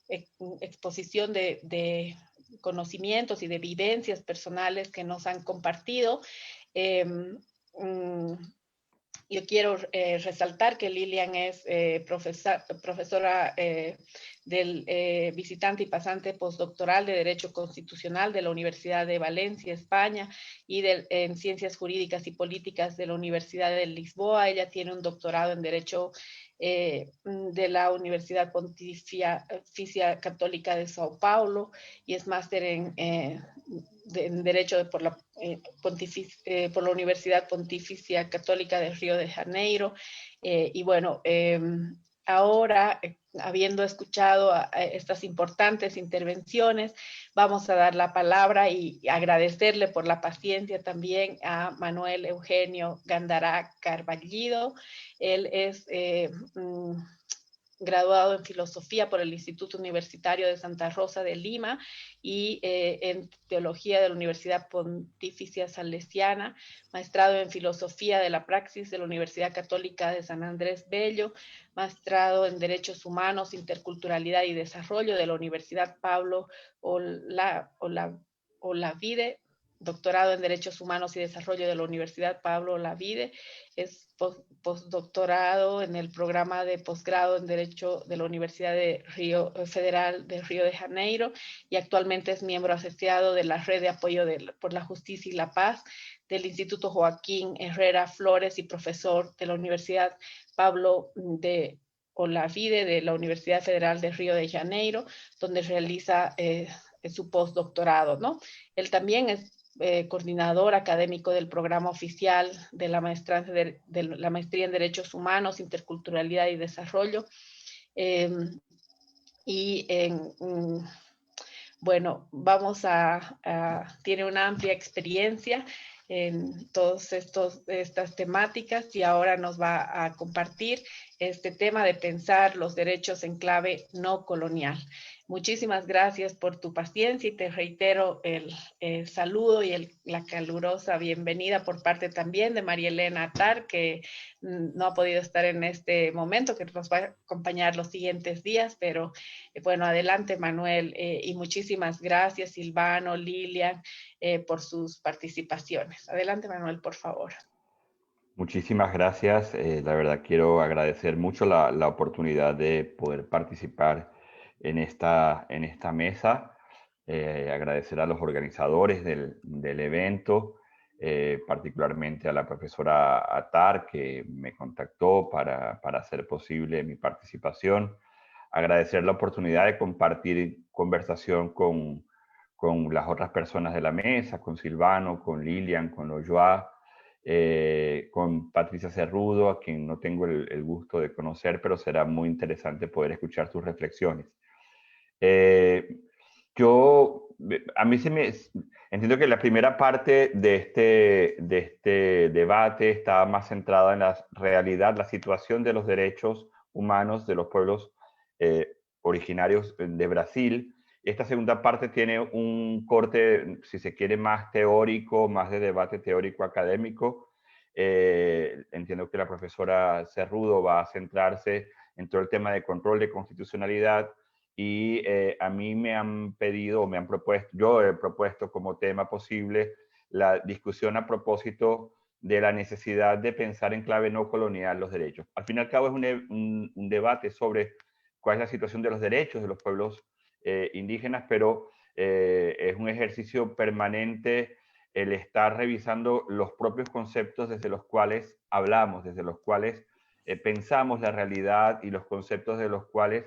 exposición de conocimientos y de vivencias personales que nos han compartido, yo quiero resaltar que Lilian es profesora del visitante y pasante postdoctoral de Derecho Constitucional de la Universidad de Valencia, España, y en Ciencias Jurídicas y Políticas de la Universidad de Lisboa. Ella tiene un doctorado en Derecho de la Universidad Pontificia Católica de Sao Paulo y es máster en Derecho por la Universidad Pontificia Católica de Río de Janeiro. Y bueno, ahora, habiendo escuchado estas importantes intervenciones, vamos a dar la palabra y agradecerle por la paciencia también a Manuel Eugenio Gandará Carballido. Él es graduado en Filosofía por el Instituto Universitario de Santa Rosa de Lima y en Teología de la Universidad Pontificia Salesiana, maestrado en Filosofía de la Praxis de la Universidad Católica de San Andrés Bello, maestrado en Derechos Humanos, Interculturalidad y Desarrollo de la Universidad Pablo Olavide, doctorado en Derechos Humanos y Desarrollo de la Universidad Pablo Olavide, es postdoctorado en el programa de posgrado en Derecho de la Universidad Federal de Río de Janeiro y actualmente es miembro asociado de la Red de Apoyo por la Justicia y la Paz del Instituto Joaquín Herrera Flores y profesor de la Universidad Pablo de Olavide de la Universidad Federal de Río de Janeiro, donde realiza su postdoctorado, ¿no? Él también es coordinador académico del programa oficial de la maestría en Derechos Humanos, Interculturalidad y Desarrollo. Bueno, tiene una amplia experiencia en todas estas temáticas y ahora nos va a compartir este tema de pensar los derechos en clave no colonial. Muchísimas gracias por tu paciencia y te reitero el saludo y la calurosa bienvenida por parte también de María Elena Atar, que no ha podido estar en este momento, que nos va a acompañar los siguientes días, pero bueno, adelante Manuel, y muchísimas gracias Silvano, Lilian, por sus participaciones. Adelante Manuel, por favor. Muchísimas gracias. La verdad quiero agradecer mucho la oportunidad de poder participar en esta mesa. Agradecer a los organizadores del evento, particularmente a la profesora Atar que me contactó para hacer posible mi participación. Agradecer la oportunidad de compartir conversación con las otras personas de la mesa, con Silvano, con Lilian, con Oyoa, con Patricia Cerrudo, a quien no tengo el gusto de conocer, pero será muy interesante poder escuchar sus reflexiones. Entiendo que la primera parte de este debate está más centrada en la realidad, la situación de los derechos humanos de los pueblos originarios de Brasil. Esta segunda parte tiene un corte, si se quiere, más teórico, más de debate teórico académico. Entiendo que la profesora Cerrudo va a centrarse en todo el tema de control de constitucionalidad y a mí me han pedido, me han propuesto, yo he propuesto como tema posible la discusión a propósito de la necesidad de pensar en clave no colonial los derechos. Al fin y al cabo es un debate sobre cuál es la situación de los derechos de los pueblos indígenas, pero es un ejercicio permanente el estar revisando los propios conceptos desde los cuales hablamos, desde los cuales pensamos la realidad y los conceptos de los cuales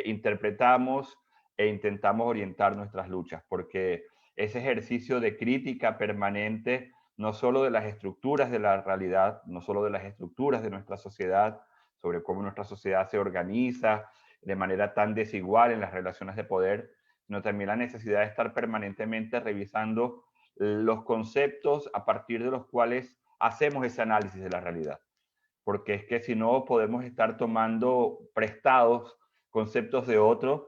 interpretamos e intentamos orientar nuestras luchas, porque ese ejercicio de crítica permanente, no solo de las estructuras de la realidad, no solo de las estructuras de nuestra sociedad, sobre cómo nuestra sociedad se organiza de manera tan desigual en las relaciones de poder, sino también la necesidad de estar permanentemente revisando los conceptos a partir de los cuales hacemos ese análisis de la realidad. Porque es que si no podemos estar tomando prestados conceptos de otros,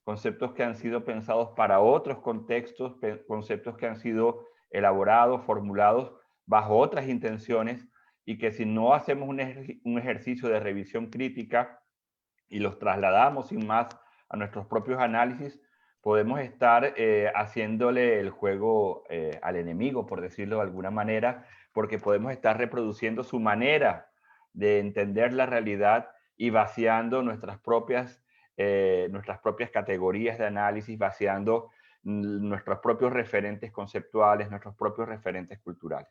conceptos que han sido pensados para otros contextos, conceptos que han sido elaborados, formulados bajo otras intenciones, y que si no hacemos un ejercicio de revisión crítica y los trasladamos sin más a nuestros propios análisis, podemos estar haciéndole el juego al enemigo, por decirlo de alguna manera, porque podemos estar reproduciendo su manera de entender la realidad y vaciando nuestras propias categorías de análisis, vaciando nuestros propios referentes conceptuales, nuestros propios referentes culturales.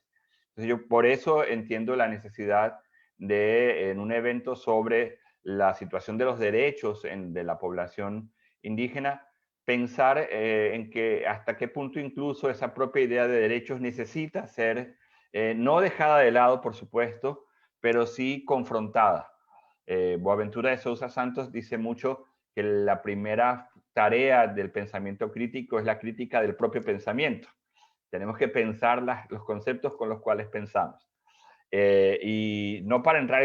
Entonces yo por eso entiendo la necesidad de, en un evento sobre la situación de los derechos de la población indígena, pensar en que hasta qué punto incluso esa propia idea de derechos necesita ser no dejada de lado, por supuesto, pero sí confrontada. Boaventura de Sousa Santos dice mucho que la primera tarea del pensamiento crítico es la crítica del propio pensamiento. Tenemos que pensar los conceptos con los cuales pensamos. Y no para entrar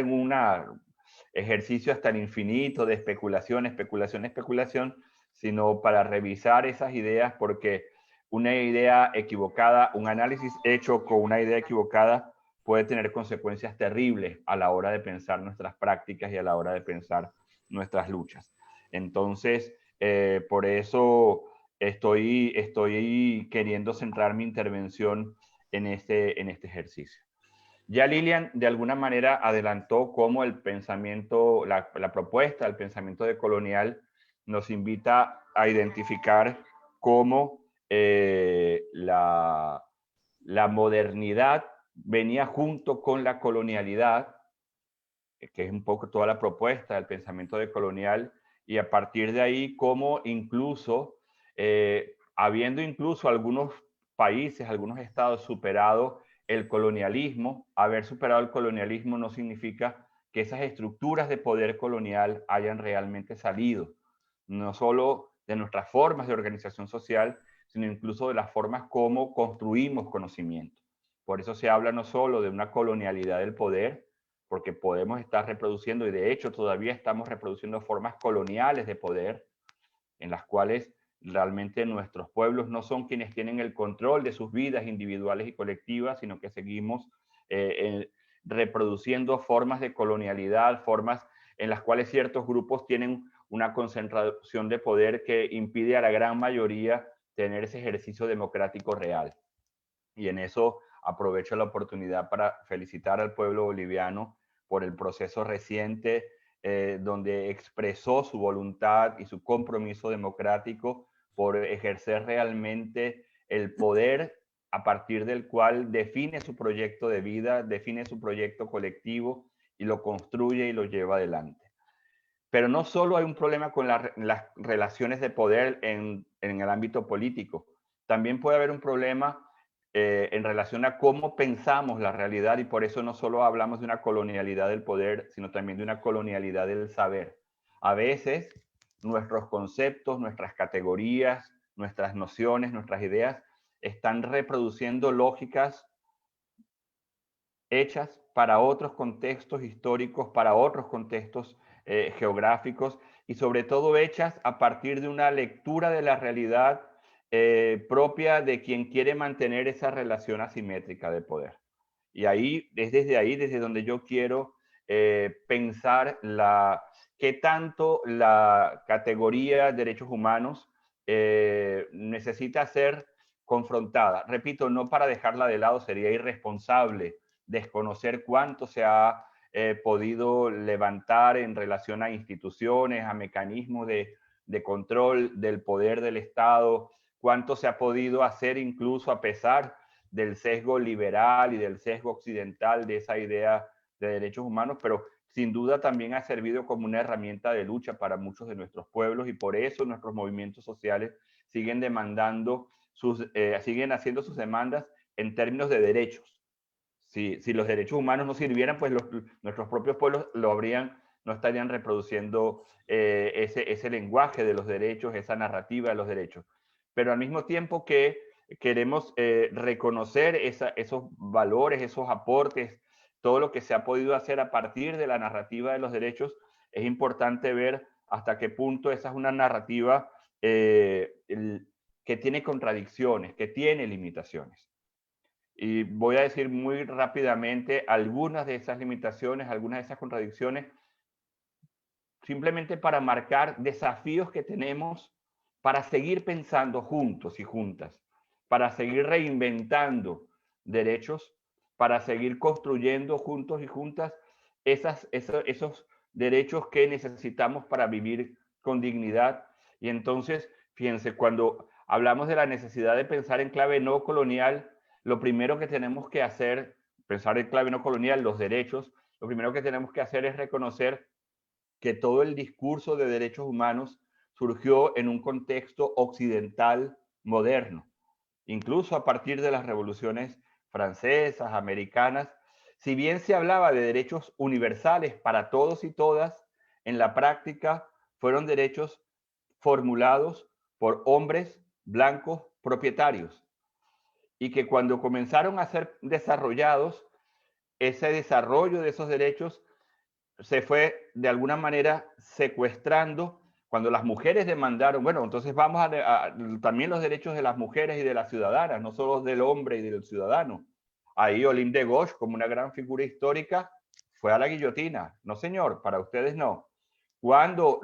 ejercicio hasta el infinito de especulación, especulación, especulación, sino para revisar esas ideas, porque una idea equivocada, un análisis hecho con una idea equivocada puede tener consecuencias terribles a la hora de pensar nuestras prácticas y a la hora de pensar nuestras luchas. Entonces, por eso estoy queriendo centrar mi intervención en este ejercicio. Ya Lilian de alguna manera adelantó cómo el pensamiento, la propuesta del pensamiento decolonial nos invita a identificar cómo la modernidad venía junto con la colonialidad, que es un poco toda la propuesta del pensamiento decolonial, y a partir de ahí cómo incluso, habiendo incluso algunos países, algunos estados superado el colonialismo, haber superado el colonialismo no significa que esas estructuras de poder colonial hayan realmente salido, no solo de nuestras formas de organización social, sino incluso de las formas como construimos conocimiento. Por eso se habla no solo de una colonialidad del poder, porque podemos estar reproduciendo, y de hecho todavía estamos reproduciendo formas coloniales de poder, en las cuales realmente nuestros pueblos no son quienes tienen el control de sus vidas individuales y colectivas, sino que seguimos reproduciendo formas de colonialidad, formas en las cuales ciertos grupos tienen una concentración de poder que impide a la gran mayoría tener ese ejercicio democrático real. Y en eso aprovecho la oportunidad para felicitar al pueblo boliviano por el proceso reciente donde expresó su voluntad y su compromiso democrático por ejercer realmente el poder a partir del cual define su proyecto de vida, define su proyecto colectivo y lo construye y lo lleva adelante. Pero no solo hay un problema con las relaciones de poder en el ámbito político, también puede haber un problema en relación a cómo pensamos la realidad, y por eso no solo hablamos de una colonialidad del poder, sino también de una colonialidad del saber. A veces nuestros conceptos, nuestras categorías, nuestras nociones, nuestras ideas están reproduciendo lógicas hechas para otros contextos históricos, para otros contextos geográficos, y sobre todo hechas a partir de una lectura de la realidad propia de quien quiere mantener esa relación asimétrica de poder. Y ahí, desde donde yo quiero pensar qué tanto la categoría derechos humanos necesita ser confrontada. Repito, no para dejarla de lado, sería irresponsable desconocer cuánto se ha podido levantar en relación a instituciones, a mecanismos de control del poder del Estado, cuánto se ha podido hacer incluso a pesar del sesgo liberal y del sesgo occidental de esa idea de derechos humanos, pero sin duda también ha servido como una herramienta de lucha para muchos de nuestros pueblos, y por eso nuestros movimientos sociales siguen demandando siguen haciendo sus demandas en términos de derechos. Si los derechos humanos no sirvieran, pues nuestros propios pueblos no estarían reproduciendo ese lenguaje de los derechos, esa narrativa de los derechos. Pero al mismo tiempo que queremos reconocer esos valores, esos aportes, todo lo que se ha podido hacer a partir de la narrativa de los derechos, es importante ver hasta qué punto esa es una narrativa que tiene contradicciones, que tiene limitaciones. Y voy a decir muy rápidamente algunas de esas limitaciones, algunas de esas contradicciones, simplemente para marcar desafíos que tenemos para seguir pensando juntos y juntas, para seguir reinventando derechos, para seguir construyendo juntos y juntas esos derechos que necesitamos para vivir con dignidad. Y entonces, fíjense, cuando hablamos de la necesidad de pensar en clave no colonial, lo primero que tenemos que hacer, pensar en clave no colonial, los derechos, lo primero que tenemos que hacer es reconocer que todo el discurso de derechos humanos surgió en un contexto occidental moderno, incluso a partir de las revoluciones francesas, americanas. Si bien se hablaba de derechos universales para todos y todas, en la práctica fueron derechos formulados por hombres blancos propietarios, y que cuando comenzaron a ser desarrollados, ese desarrollo de esos derechos se fue de alguna manera secuestrando. Cuando las mujeres demandaron, bueno, entonces vamos a también los derechos de las mujeres y de las ciudadanas, no solo del hombre y del ciudadano. Ahí Olympe de Gauche, como una gran figura histórica, fue a la guillotina. No, señor, para ustedes no. Cuando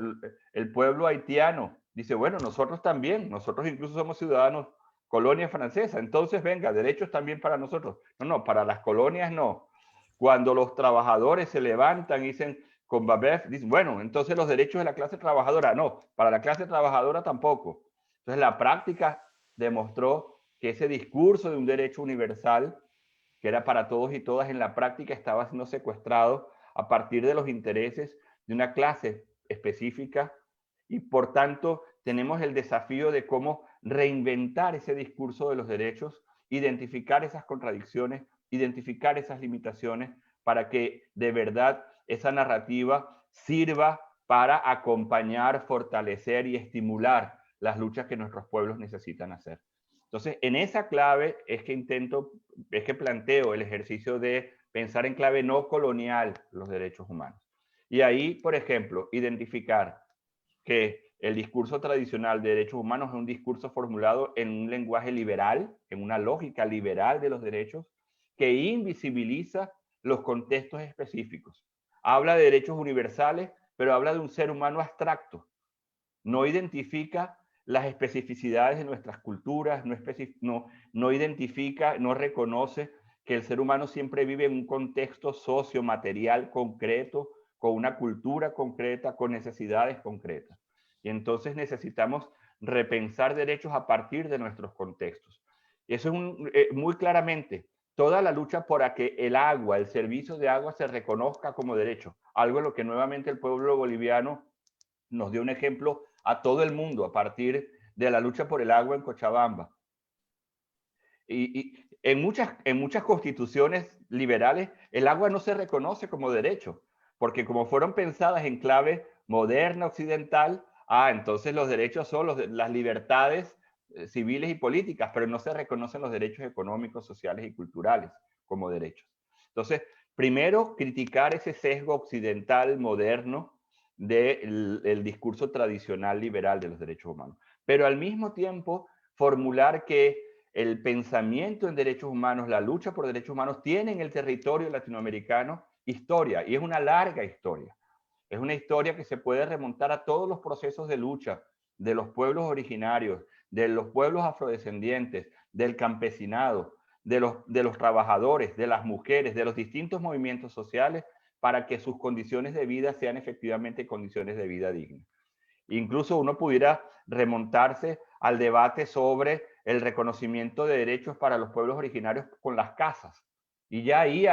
el pueblo haitiano dice, bueno, nosotros también, nosotros incluso somos ciudadanos colonia francesa, entonces venga, derechos también para nosotros. No, no, para las colonias no. Cuando los trabajadores se levantan y dicen, con Babeuf, dicen, bueno, entonces los derechos de la clase trabajadora, no, para la clase trabajadora tampoco. Entonces la práctica demostró que ese discurso de un derecho universal, que era para todos y todas, en la práctica estaba siendo secuestrado a partir de los intereses de una clase específica, y por tanto tenemos el desafío de cómo reinventar ese discurso de los derechos, identificar esas contradicciones, identificar esas limitaciones, para que de verdad esa narrativa sirva para acompañar, fortalecer y estimular las luchas que nuestros pueblos necesitan hacer. Entonces, en esa clave es que planteo el ejercicio de pensar en clave no colonial los derechos humanos. Y ahí, por ejemplo, identificar que el discurso tradicional de derechos humanos es un discurso formulado en un lenguaje liberal, en una lógica liberal de los derechos, que invisibiliza los contextos específicos. Habla de derechos universales, pero habla de un ser humano abstracto. No identifica las especificidades de nuestras culturas, no identifica, no reconoce que el ser humano siempre vive en un contexto sociomaterial concreto, con una cultura concreta, con necesidades concretas. Y entonces necesitamos repensar derechos a partir de nuestros contextos. Y eso es muy claramente toda la lucha por que el agua, el servicio de agua se reconozca como derecho. Algo en lo que nuevamente el pueblo boliviano nos dio un ejemplo a todo el mundo a partir de la lucha por el agua en Cochabamba. Y en muchas constituciones liberales el agua no se reconoce como derecho, porque como fueron pensadas en clave moderna occidental, entonces los derechos son las libertades civiles y políticas, pero no se reconocen los derechos económicos, sociales y culturales como derechos. Entonces, primero, criticar ese sesgo occidental moderno del discurso tradicional liberal de los derechos humanos, pero al mismo tiempo formular que el pensamiento en derechos humanos, la lucha por derechos humanos, tiene en el territorio latinoamericano historia, y es una larga historia. Es una historia que se puede remontar a todos los procesos de lucha de los pueblos originarios, de los pueblos afrodescendientes, del campesinado, de los trabajadores, de las mujeres, de los distintos movimientos sociales, para que sus condiciones de vida sean efectivamente condiciones de vida dignas. Incluso uno pudiera remontarse al debate sobre el reconocimiento de derechos para los pueblos originarios con las casas. Y ya ahí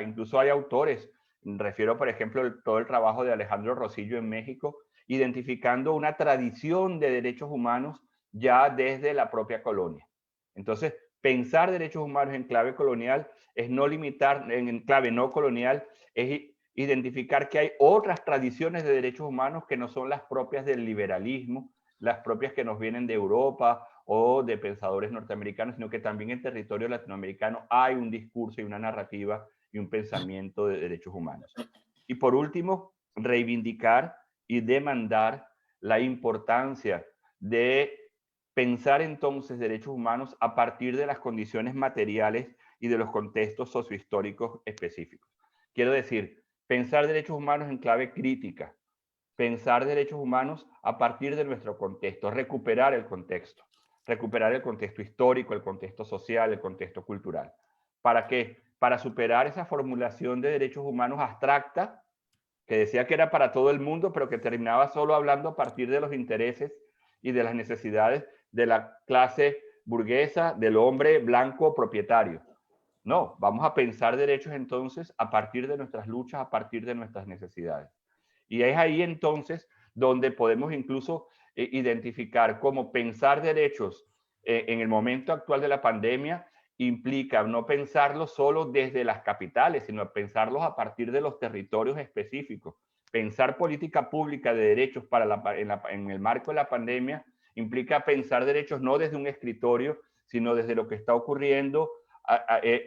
incluso hay autores, refiero por ejemplo todo el trabajo de Alejandro Rosillo en México, identificando una tradición de derechos humanos ya desde la propia colonia. Entonces, pensar derechos humanos en clave colonial es no limitar, en clave no colonial, es identificar que hay otras tradiciones de derechos humanos que no son las propias del liberalismo, las propias que nos vienen de Europa o de pensadores norteamericanos, sino que también en territorio latinoamericano hay un discurso y una narrativa y un pensamiento de derechos humanos. Y por último, reivindicar y demandar la importancia de pensar entonces derechos humanos a partir de las condiciones materiales y de los contextos sociohistóricos específicos. Quiero decir, pensar derechos humanos en clave crítica, pensar derechos humanos a partir de nuestro contexto, recuperar el contexto histórico, el contexto social, el contexto cultural. ¿Para qué? Para superar esa formulación de derechos humanos abstracta, que decía que era para todo el mundo, pero que terminaba solo hablando a partir de los intereses y de las necesidades de la clase burguesa, del hombre blanco propietario. No, vamos a pensar derechos entonces a partir de nuestras luchas, a partir de nuestras necesidades. Y es ahí entonces donde podemos incluso identificar cómo pensar derechos en el momento actual de la pandemia implica no pensarlos solo desde las capitales, sino pensarlos a partir de los territorios específicos. Pensar política pública de derechos en el marco de la pandemia implica pensar derechos no desde un escritorio, sino desde lo que está ocurriendo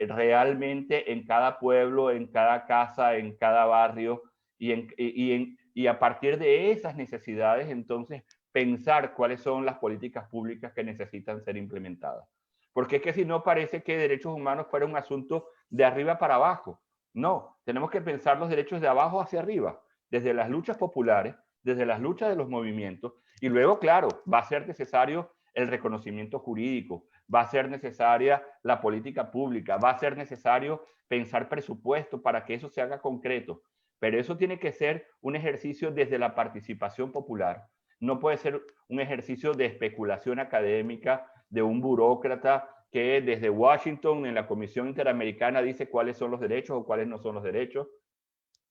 realmente en cada pueblo, en cada casa, en cada barrio, y a partir de esas necesidades, entonces, pensar cuáles son las políticas públicas que necesitan ser implementadas. Porque es que si no parece que derechos humanos fuera un asunto de arriba para abajo. No, tenemos que pensar los derechos de abajo hacia arriba, desde las luchas populares, desde las luchas de los movimientos, y luego, claro, va a ser necesario el reconocimiento jurídico, va a ser necesaria la política pública, va a ser necesario pensar presupuesto para que eso se haga concreto, pero eso tiene que ser un ejercicio desde la participación popular. No puede ser un ejercicio de especulación académica de un burócrata que desde Washington en la Comisión Interamericana dice cuáles son los derechos o cuáles no son los derechos,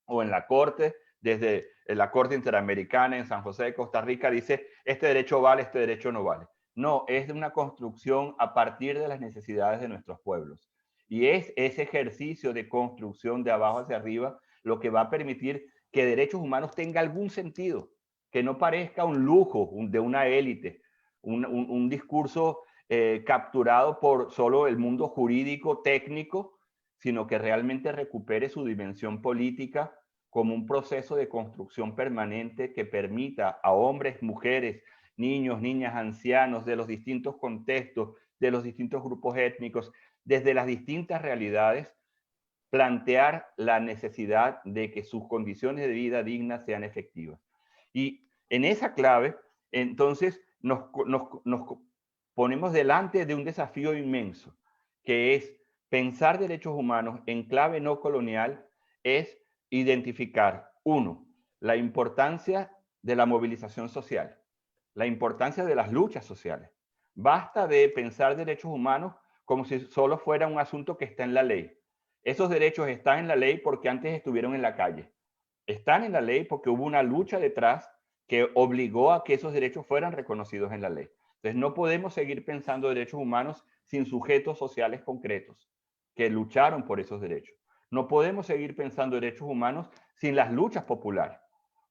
o en la Corte, desde la Corte Interamericana en San José de Costa Rica dice este derecho vale, este derecho no vale. No, es una construcción a partir de las necesidades de nuestros pueblos. Y es ese ejercicio de construcción de abajo hacia arriba lo que va a permitir que derechos humanos tenga algún sentido, que no parezca un lujo de una élite, un discurso capturado por solo el mundo jurídico, técnico, sino que realmente recupere su dimensión política como un proceso de construcción permanente que permita a hombres, mujeres, niños, niñas, ancianos de los distintos contextos, de los distintos grupos étnicos, desde las distintas realidades, plantear la necesidad de que sus condiciones de vida dignas sean efectivas. Y en esa clave, entonces, nos ponemos delante de un desafío inmenso, que es pensar derechos humanos en clave no colonial, es identificar, uno, la importancia de la movilización social, la importancia de las luchas sociales. Basta de pensar derechos humanos como si solo fuera un asunto que está en la ley. Esos derechos están en la ley porque antes estuvieron en la calle. Están en la ley porque hubo una lucha detrás que obligó a que esos derechos fueran reconocidos en la ley. Entonces no podemos seguir pensando derechos humanos sin sujetos sociales concretos que lucharon por esos derechos. No podemos seguir pensando derechos humanos sin las luchas populares.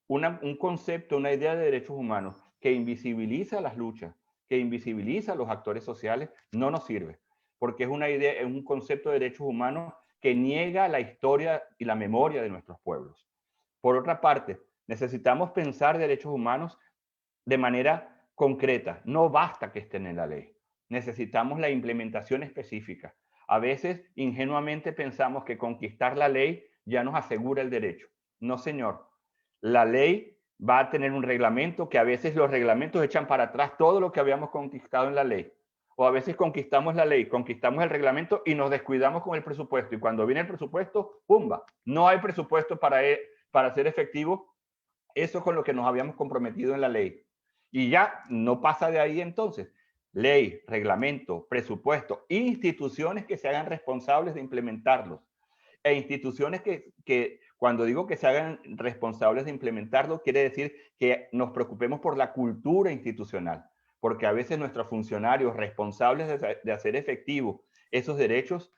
Un concepto, una idea de derechos humanos que invisibiliza las luchas, que invisibiliza a los actores sociales, no nos sirve, porque es una idea, es un concepto de derechos humanos que niega la historia y la memoria de nuestros pueblos. Por otra parte, necesitamos pensar derechos humanos de manera concreta. No basta que estén en la ley. Necesitamos la implementación específica. A veces, ingenuamente, pensamos que conquistar la ley ya nos asegura el derecho. No, señor. La ley va a tener un reglamento que a veces los reglamentos echan para atrás todo lo que habíamos conquistado en la ley. O a veces conquistamos la ley, conquistamos el reglamento y nos descuidamos con el presupuesto. Y cuando viene el presupuesto, ¡pumba! No hay presupuesto para hacer efectivo eso con lo que nos habíamos comprometido en la ley. Y ya no pasa de ahí entonces. Ley, reglamento, presupuesto, instituciones que se hagan responsables de implementarlos. E instituciones que cuando digo que se hagan responsables de implementarlo, quiere decir que nos preocupemos por la cultura institucional. Porque a veces nuestros funcionarios responsables de hacer efectivos esos derechos,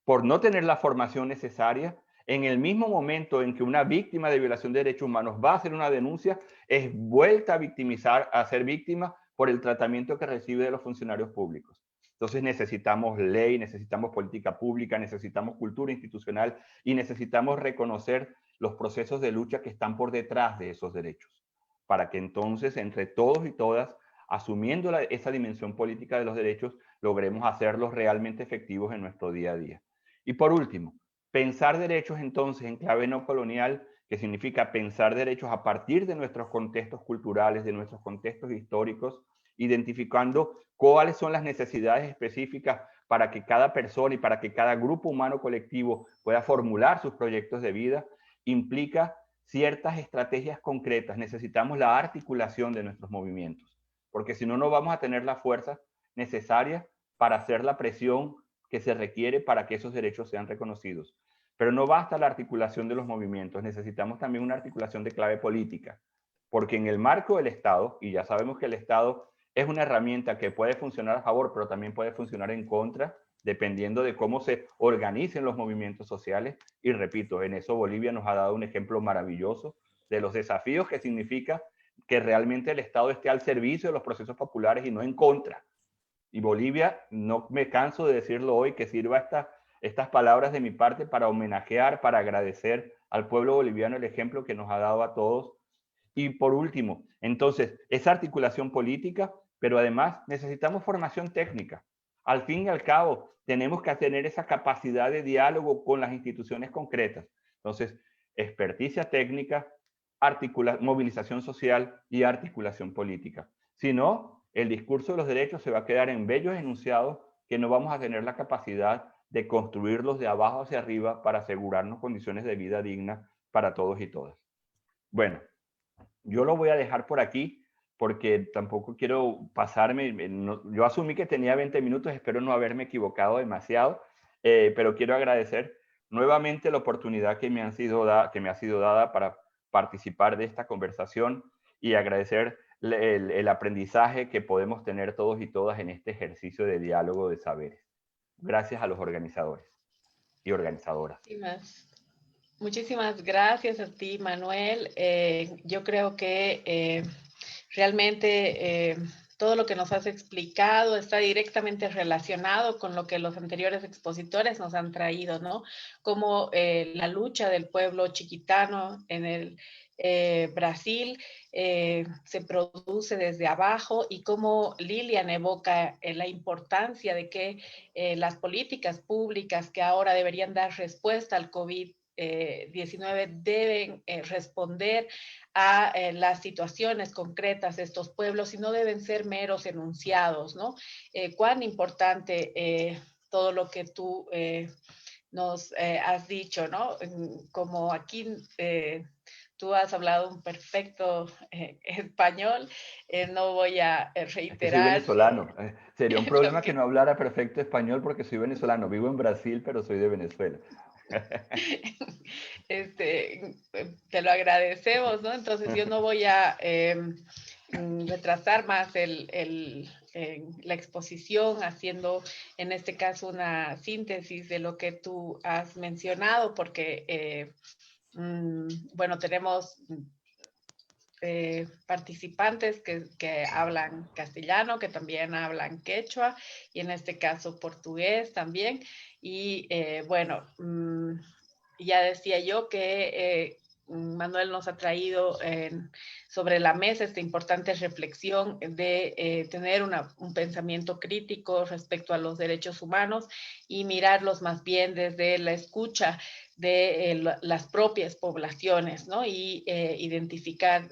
por no tener la formación necesaria, en el mismo momento en que una víctima de violación de derechos humanos va a hacer una denuncia, es vuelta a victimizar, a ser víctima por el tratamiento que recibe de los funcionarios públicos. Entonces necesitamos ley, necesitamos política pública, necesitamos cultura institucional y necesitamos reconocer los procesos de lucha que están por detrás de esos derechos, para que entonces entre todos y todas, asumiendo esa dimensión política de los derechos, logremos hacerlos realmente efectivos en nuestro día a día. Y por último, pensar derechos entonces en clave no colonial, que significa pensar derechos a partir de nuestros contextos culturales, de nuestros contextos históricos, identificando cuáles son las necesidades específicas para que cada persona y para que cada grupo humano colectivo pueda formular sus proyectos de vida, implica ciertas estrategias concretas. Necesitamos la articulación de nuestros movimientos, porque si no, no vamos a tener la fuerza necesaria para hacer la presión que se requiere para que esos derechos sean reconocidos. Pero no basta la articulación de los movimientos, necesitamos también una articulación de clave política, porque en el marco del Estado, y ya sabemos que el Estado es una herramienta que puede funcionar a favor, pero también puede funcionar en contra, dependiendo de cómo se organicen los movimientos sociales. Y repito, en eso Bolivia nos ha dado un ejemplo maravilloso de los desafíos que significa que realmente el Estado esté al servicio de los procesos populares y no en contra. Y Bolivia, no me canso de decirlo hoy, que sirva estas palabras de mi parte para homenajear, para agradecer al pueblo boliviano el ejemplo que nos ha dado a todos. Y por último, entonces, esa articulación política, pero además necesitamos formación técnica. Al fin y al cabo, tenemos que tener esa capacidad de diálogo con las instituciones concretas. Entonces, experticia técnica, movilización social y articulación política. Si no, el discurso de los derechos se va a quedar en bellos enunciados que no vamos a tener la capacidad de construirlos de abajo hacia arriba para asegurarnos condiciones de vida dignas para todos y todas. Bueno, yo lo voy a dejar por aquí porque tampoco quiero pasarme. Yo asumí que tenía 20 minutos, espero no haberme equivocado demasiado, pero quiero agradecer nuevamente la oportunidad que me ha sido dada para participar de esta conversación y agradecer el aprendizaje que podemos tener todos y todas en este ejercicio de diálogo de saberes. Gracias a los organizadores y organizadoras. Muchísimas gracias a ti, Manuel. Yo creo que realmente todo lo que nos has explicado está directamente relacionado con lo que los anteriores expositores nos han traído, ¿no? Como la lucha del pueblo chiquitano en el Brasil se produce desde abajo y cómo Lilian evoca la importancia de que las políticas públicas que ahora deberían dar respuesta al COVID-19 deben responder a las situaciones concretas de estos pueblos y no deben ser meros enunciados, ¿no? Cuán importante todo lo que tú nos has dicho, ¿no? Como aquí tú has hablado un perfecto español, no voy a reiterar. Soy venezolano. Sería un problema que no hablara perfecto español porque soy venezolano. Vivo en Brasil, pero soy de Venezuela. Te lo agradecemos, ¿no? Entonces yo no voy a retrasar más la exposición haciendo en este caso una síntesis de lo que tú has mencionado porque bueno, tenemos participantes que hablan castellano, que también hablan quechua y en este caso portugués también. Y bueno, ya decía yo que Manuel nos ha traído sobre la mesa esta importante reflexión de tener un pensamiento crítico respecto a los derechos humanos y mirarlos más bien desde la escucha de las propias poblaciones, ¿no? Y identificar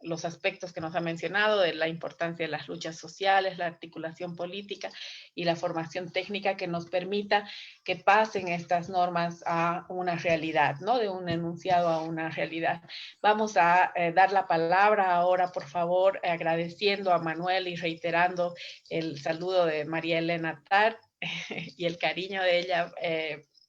los aspectos que nos ha mencionado de la importancia de las luchas sociales, la articulación política y la formación técnica que nos permita que pasen estas normas a una realidad, ¿no? De un enunciado a una realidad. Vamos a dar la palabra ahora, por favor, agradeciendo a Manuel y reiterando el saludo de María Elena Tar y el cariño de ella,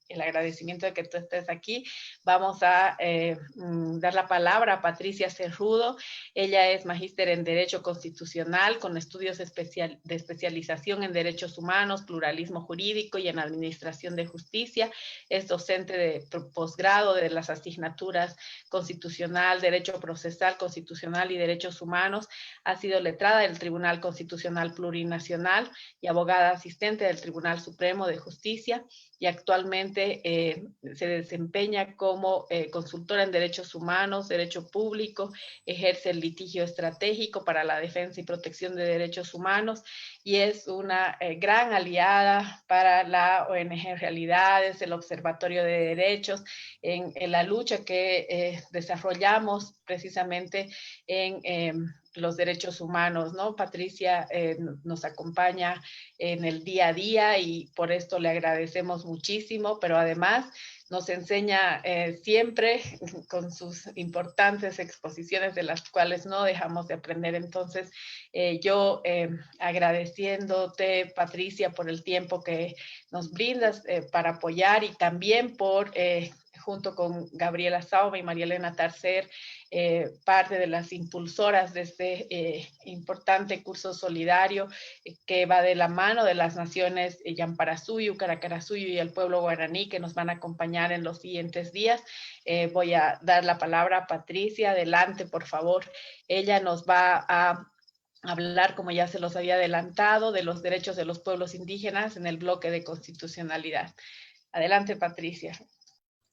el agradecimiento de que tú estés aquí. Vamos a dar la palabra a Patricia Cerrudo. Ella es magíster en Derecho Constitucional con estudios de especialización en Derechos Humanos, Pluralismo Jurídico y en Administración de Justicia. Es docente de posgrado de las asignaturas Constitucional, Derecho Procesal Constitucional y Derechos Humanos. Ha sido letrada del Tribunal Constitucional Plurinacional y abogada asistente del Tribunal Supremo de Justicia y actualmente se desempeña como consultora en derechos humanos, derecho público, ejerce el litigio estratégico para la defensa y protección de derechos humanos y es una gran aliada para la ONG Realidades, el Observatorio de Derechos, en la lucha que desarrollamos precisamente en los derechos humanos, ¿no? Patricia nos acompaña en el día a día y por esto le agradecemos muchísimo, pero además nos enseña siempre con sus importantes exposiciones de las cuales no dejamos de aprender. Entonces, yo agradeciéndote, Patricia, por el tiempo que nos brindas para apoyar y también por junto con Gabriela Sauma y María Elena Tarcer, parte de las impulsoras de este importante curso solidario que va de la mano de las naciones Yamparasuyu, Caracarasuyu y el pueblo guaraní que nos van a acompañar en los siguientes días. Voy a dar la palabra a Patricia. Adelante, por favor. Ella nos va a hablar, como ya se los había adelantado, de los derechos de los pueblos indígenas en el bloque de constitucionalidad. Adelante, Patricia.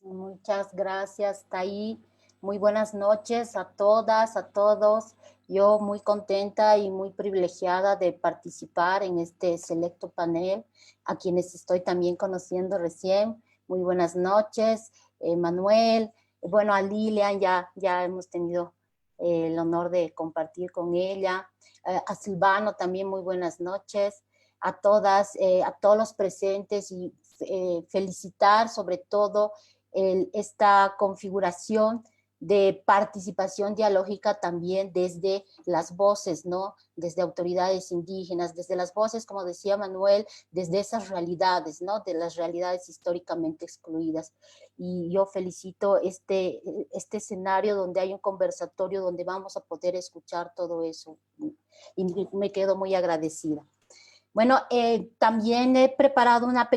Muchas gracias, Taí. Muy buenas noches a todas, a todos. Yo muy contenta y muy privilegiada de participar en este selecto panel, a quienes estoy también conociendo recién. Muy buenas noches, Manuel. Bueno, a Lilian ya hemos tenido el honor de compartir con ella. A Silvano también muy buenas noches. A todas, a todos los presentes y felicitar sobre todo esta configuración de participación dialógica también desde las voces, ¿no? Desde autoridades indígenas, desde las voces, como decía Manuel, desde esas realidades, ¿no? De las realidades históricamente excluidas. Y yo felicito este escenario donde hay un conversatorio donde vamos a poder escuchar todo eso. Y me quedo muy agradecida. Bueno, también he preparado unas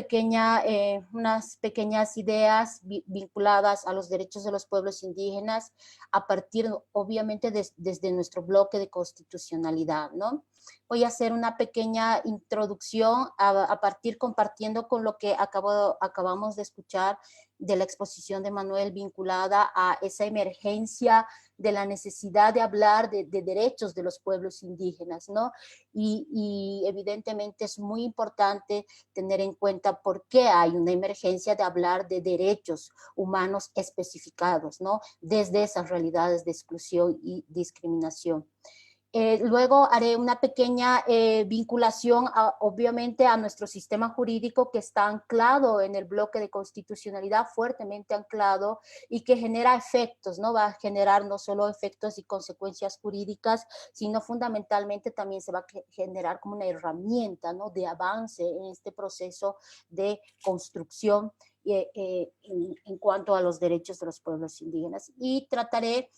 pequeñas ideas vinculadas a los derechos de los pueblos indígenas a partir, obviamente, desde nuestro bloque de constitucionalidad, ¿no? Voy a hacer una pequeña introducción a partir compartiendo con lo que acabamos de escuchar de la exposición de Manuel vinculada a esa emergencia de la necesidad de hablar de derechos de los pueblos indígenas, ¿no? Y evidentemente es muy importante tener en cuenta por qué hay una emergencia de hablar de derechos humanos especificados, ¿no? Desde esas realidades de exclusión y discriminación. Luego haré una pequeña vinculación, obviamente, a nuestro sistema jurídico que está anclado en el bloque de constitucionalidad, fuertemente anclado y que genera efectos, ¿no? Va a generar no solo efectos y consecuencias jurídicas, sino fundamentalmente también se va a generar como una herramienta, ¿no? De avance en este proceso de construcción en cuanto a los derechos de los pueblos indígenas. Y trataré,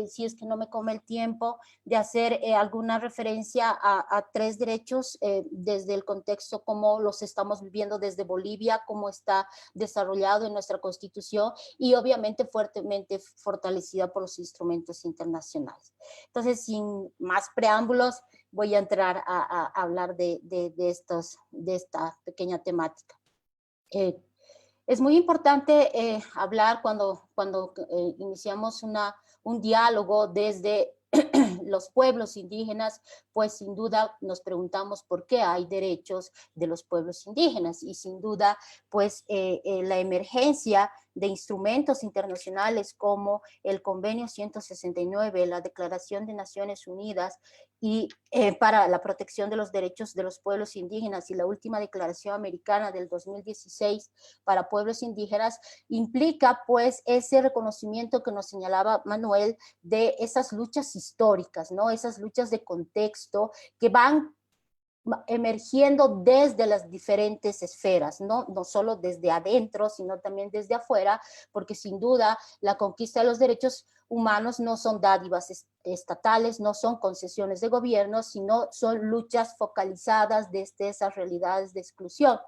si es que no me come el tiempo, de hacer alguna referencia a tres derechos desde el contexto como los estamos viviendo desde Bolivia, cómo está desarrollado en nuestra Constitución y obviamente fuertemente fortalecida por los instrumentos internacionales. Entonces, sin más preámbulos, voy a entrar a hablar de esta pequeña temática. Es muy importante hablar cuando iniciamos un diálogo desde los pueblos indígenas, pues sin duda nos preguntamos por qué hay derechos de los pueblos indígenas y sin duda pues la emergencia de instrumentos internacionales como el Convenio 169, la Declaración de Naciones Unidas y para la protección de los derechos de los pueblos indígenas y la última Declaración Americana del 2016 para pueblos indígenas implica pues ese reconocimiento que nos señalaba Manuel de esas luchas históricas, ¿no? Esas luchas de contexto que van emergiendo desde las diferentes esferas, ¿no? No solo desde adentro, sino también desde afuera, porque sin duda la conquista de los derechos humanos no son dádivas estatales, no son concesiones de gobierno, sino son luchas focalizadas desde esas realidades de exclusión.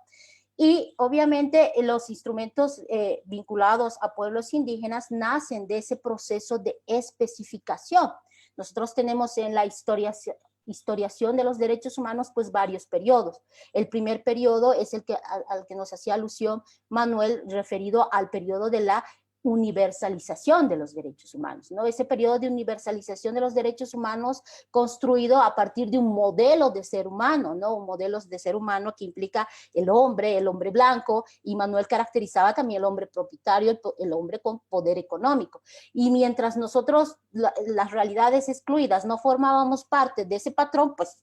Y obviamente los instrumentos vinculados a pueblos indígenas nacen de ese proceso de especificación. Nosotros tenemos en la historiación de los derechos humanos pues varios periodos. El primer periodo es el que, al que nos hacía alusión Manuel, referido al periodo de la universalización de los derechos humanos, ¿no? Ese periodo de universalización de los derechos humanos construido a partir de un modelo de ser humano, ¿no? Un modelo de ser humano que implica el hombre blanco, y Manuel caracterizaba también el hombre propietario, el hombre con poder económico. Y mientras nosotros, las realidades excluidas, no formábamos parte de ese patrón, pues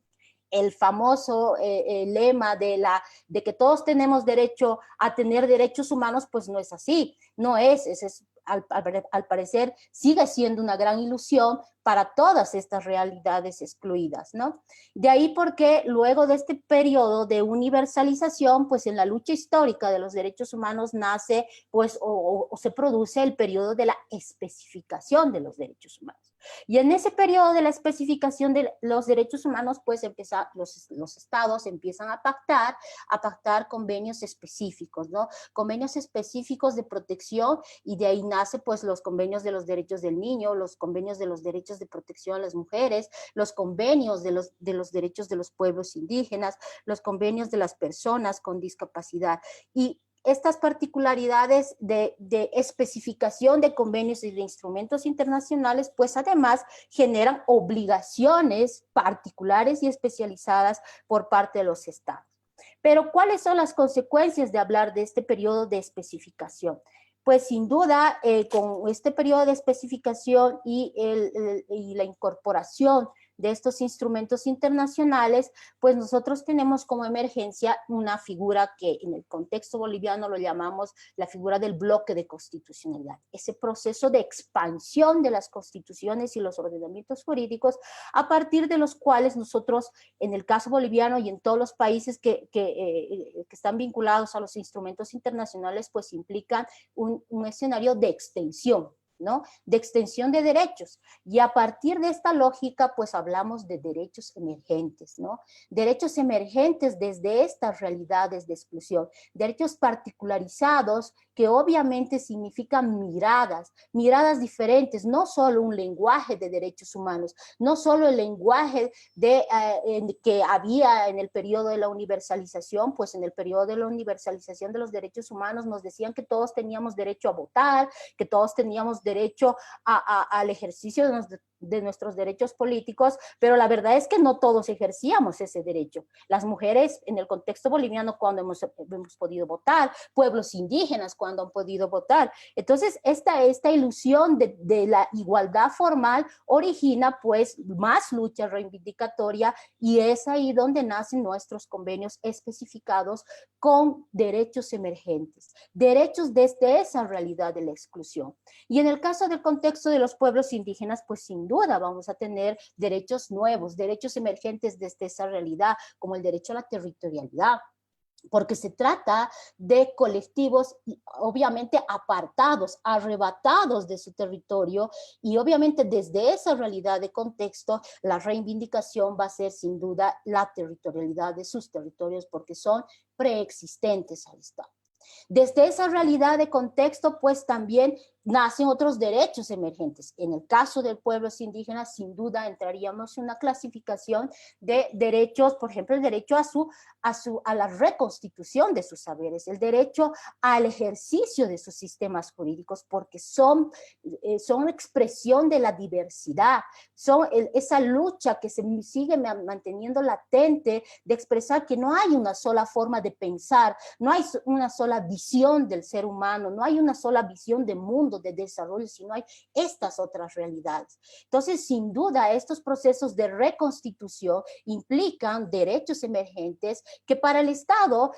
el famoso lema de que todos tenemos derecho a tener derechos humanos, pues no es así, no es, al parecer sigue siendo una gran ilusión para todas estas realidades excluidas, ¿no? De ahí porque luego de este periodo de universalización, pues en la lucha histórica de los derechos humanos nace, pues, o se produce el periodo de la especificación de los derechos humanos. Y en ese periodo de la especificación de los derechos humanos, pues los estados empiezan a pactar convenios específicos, ¿no? Convenios específicos de protección, y de ahí nace pues los convenios de los derechos del niño, los convenios de los derechos de protección a las mujeres, los convenios de los derechos de los pueblos indígenas, los convenios de las personas con discapacidad. Y estas particularidades de especificación de convenios y de instrumentos internacionales, pues además generan obligaciones particulares y especializadas por parte de los estados. Pero ¿cuáles son las consecuencias de hablar de este periodo de especificación? Pues sin duda, con este periodo de especificación y la incorporación de estos instrumentos internacionales, pues nosotros tenemos como emergencia una figura que en el contexto boliviano lo llamamos la figura del bloque de constitucionalidad. Ese proceso de expansión de las constituciones y los ordenamientos jurídicos a partir de los cuales nosotros, en el caso boliviano y en todos los países que están vinculados a los instrumentos internacionales, pues implican un escenario de extensión, ¿no? De extensión de derechos. Y a partir de esta lógica, pues hablamos de derechos emergentes, ¿no? Derechos emergentes desde estas realidades de exclusión, derechos particularizados que obviamente significan miradas diferentes, no solo un lenguaje de derechos humanos, no solo el lenguaje que había en el periodo de la universalización, pues en el periodo de la universalización de los derechos humanos nos decían que todos teníamos derecho a votar, que todos teníamos derecho al ejercicio de nuestros derechos políticos, pero la verdad es que no todos ejercíamos ese derecho. Las mujeres en el contexto boliviano cuando hemos podido votar, pueblos indígenas cuando han podido votar. Entonces, esta ilusión de la igualdad formal origina pues más lucha reivindicatoria y es ahí donde nacen nuestros convenios especificados con derechos emergentes, derechos desde esa realidad de la exclusión. Y en el caso del contexto de los pueblos indígenas, pues sin duda vamos a tener derechos nuevos, derechos emergentes desde esa realidad, como el derecho a la territorialidad, porque se trata de colectivos obviamente apartados, arrebatados de su territorio y obviamente desde esa realidad de contexto la reivindicación va a ser sin duda la territorialidad de sus territorios porque son preexistentes al Estado. Desde esa realidad de contexto, pues también nacen otros derechos emergentes. En el caso del pueblos indígenas, sin duda entraríamos en una clasificación de derechos, por ejemplo, el derecho a la reconstitución de sus saberes, el derecho al ejercicio de sus sistemas jurídicos, porque son expresión de la diversidad, son esa lucha que se sigue manteniendo latente de expresar que no hay una sola forma de pensar, no hay una sola visión del ser humano, no hay una sola visión de mundo, de desarrollo, sino hay estas otras realidades. Entonces, sin duda, estos procesos de reconstitución implican derechos emergentes que para el Estado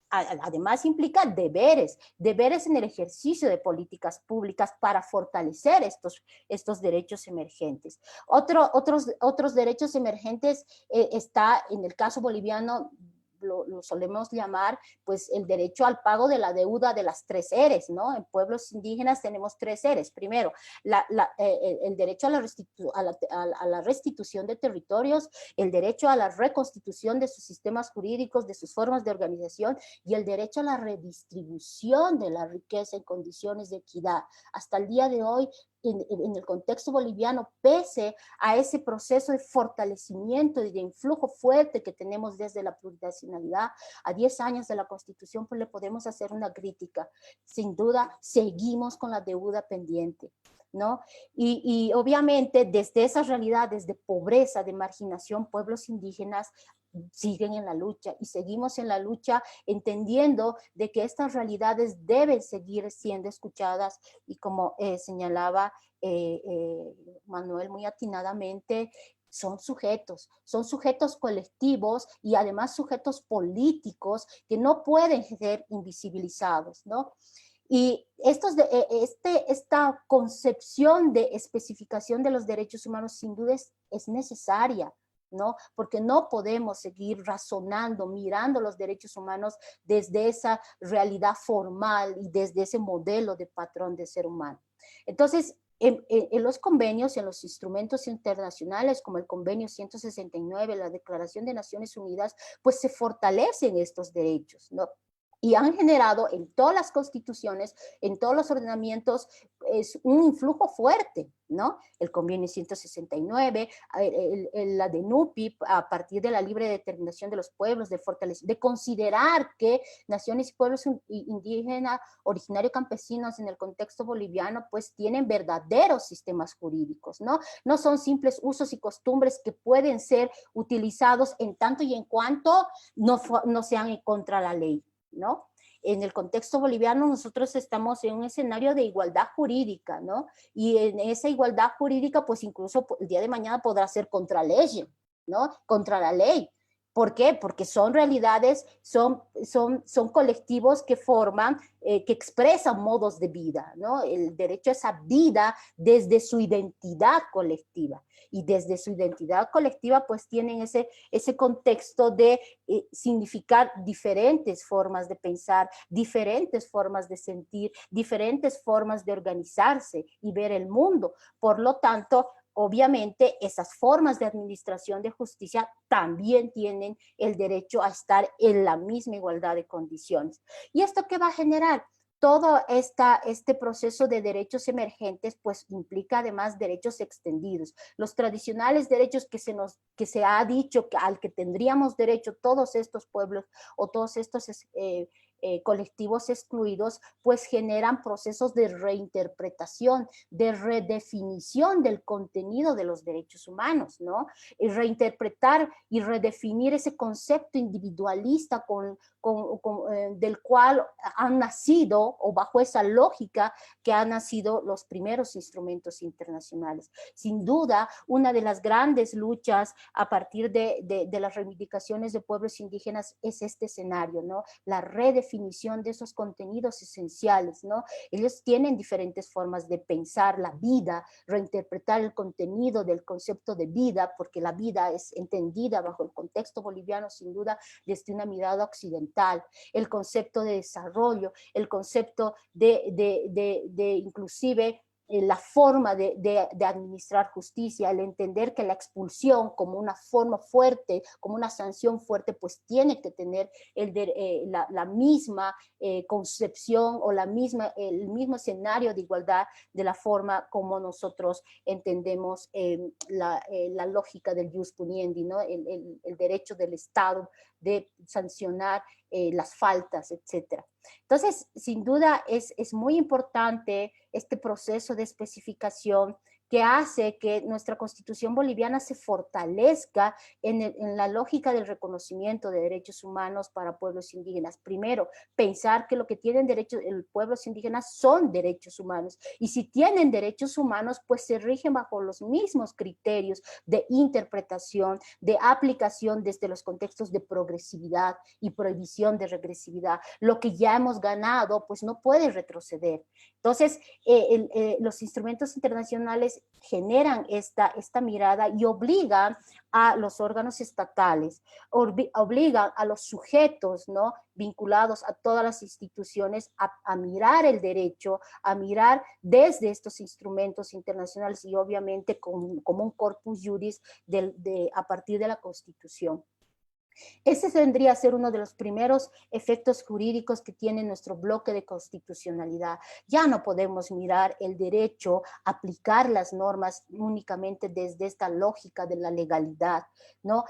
además implica deberes en el ejercicio de políticas públicas para fortalecer estos derechos emergentes. Otros derechos emergentes está en el caso boliviano, lo solemos llamar pues el derecho al pago de la deuda de las 3 Rs, ¿no? En pueblos indígenas tenemos 3 Rs. Primero, el derecho a la restitución de territorios, el derecho a la reconstitución de sus sistemas jurídicos, de sus formas de organización y el derecho a la redistribución de la riqueza en condiciones de equidad. Hasta el día de hoy, en el contexto boliviano, pese a ese proceso de fortalecimiento y de influjo fuerte que tenemos desde la plurinacionalidad, a 10 años de la Constitución, pues le podemos hacer una crítica. Sin duda, seguimos con la deuda pendiente, ¿no? Y obviamente, desde esas realidades de pobreza, de marginación, pueblos indígenas siguen en la lucha y seguimos en la lucha entendiendo de que estas realidades deben seguir siendo escuchadas y como señalaba Manuel muy atinadamente, son sujetos colectivos y además sujetos políticos que no pueden ser invisibilizados, ¿no? Y esta concepción de especificación de los derechos humanos sin duda es necesaria, ¿no? Porque no podemos seguir razonando, mirando los derechos humanos desde esa realidad formal y desde ese modelo de patrón de ser humano. Entonces, en los convenios, en los instrumentos internacionales como el convenio 169, la Declaración de Naciones Unidas, pues se fortalecen estos derechos, ¿no? Y han generado en todas las constituciones, en todos los ordenamientos es un influjo fuerte, ¿no? El convenio 169, la de NUPI, a partir de la libre determinación de los pueblos, de considerar que naciones y pueblos indígenas, originarios campesinos en el contexto boliviano, pues tienen verdaderos sistemas jurídicos, ¿no? No son simples usos y costumbres que pueden ser utilizados en tanto y en cuanto no sean contra la ley, ¿no? En el contexto boliviano nosotros estamos en un escenario de igualdad jurídica, ¿no? Y en esa igualdad jurídica, pues incluso el día de mañana podrá ser contra ley, ¿no? Contra la ley. ¿Por qué? Porque son realidades, son colectivos que forman, que expresan modos de vida, ¿no? El derecho a esa vida desde su identidad colectiva. Y desde su identidad colectiva, pues tienen ese contexto de significar diferentes formas de pensar, diferentes formas de sentir, diferentes formas de organizarse y ver el mundo. Por lo tanto, obviamente, esas formas de administración de justicia también tienen el derecho a estar en la misma igualdad de condiciones. ¿Y esto qué va a generar? Todo este proceso de derechos emergentes pues implica además derechos extendidos. Los tradicionales derechos que se ha dicho que al que tendríamos derecho todos estos pueblos o todos estos colectivos excluidos, pues generan procesos de reinterpretación, de redefinición del contenido de los derechos humanos, ¿no? Y reinterpretar y redefinir ese concepto individualista del cual han nacido, o bajo esa lógica que han nacido los primeros instrumentos internacionales. Sin duda, una de las grandes luchas a partir de las reivindicaciones de pueblos indígenas es este escenario, ¿no? La redefinición de esos contenidos esenciales, ¿no? Ellos tienen diferentes formas de pensar la vida, reinterpretar el contenido del concepto de vida, porque la vida es entendida bajo el contexto boliviano, sin duda, desde una mirada occidental, el concepto de desarrollo, el concepto de inclusive la forma de administrar justicia, el entender que la expulsión como una forma fuerte, como una sanción fuerte, pues tiene que tener la misma concepción o el mismo escenario de igualdad de la forma como nosotros entendemos la lógica del jus puniendi, ¿no? El derecho del Estado de sancionar las faltas, etcétera. Entonces, sin duda es muy importante este proceso de especificación que hace que nuestra Constitución boliviana se fortalezca en la lógica del reconocimiento de derechos humanos para pueblos indígenas. Primero, pensar que lo que tienen derechos los pueblos indígenas son derechos humanos, y si tienen derechos humanos, pues se rigen bajo los mismos criterios de interpretación, de aplicación desde los contextos de progresividad y prohibición de regresividad. Lo que ya hemos ganado, pues no puede retroceder. Entonces, los instrumentos internacionales generan esta mirada y obligan a los órganos estatales, obligan a los sujetos, ¿no?, vinculados a todas las instituciones a mirar el derecho, a mirar desde estos instrumentos internacionales y obviamente como un corpus juris a partir de la Constitución. Ese tendría que ser uno de los primeros efectos jurídicos que tiene nuestro bloque de constitucionalidad. Ya no podemos mirar el derecho, aplicar las normas únicamente desde esta lógica de la legalidad, ¿no?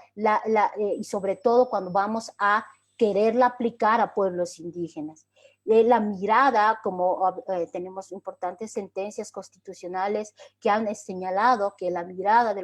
Y sobre todo cuando vamos a quererla aplicar a pueblos indígenas. La mirada, como tenemos importantes sentencias constitucionales que han señalado que la mirada de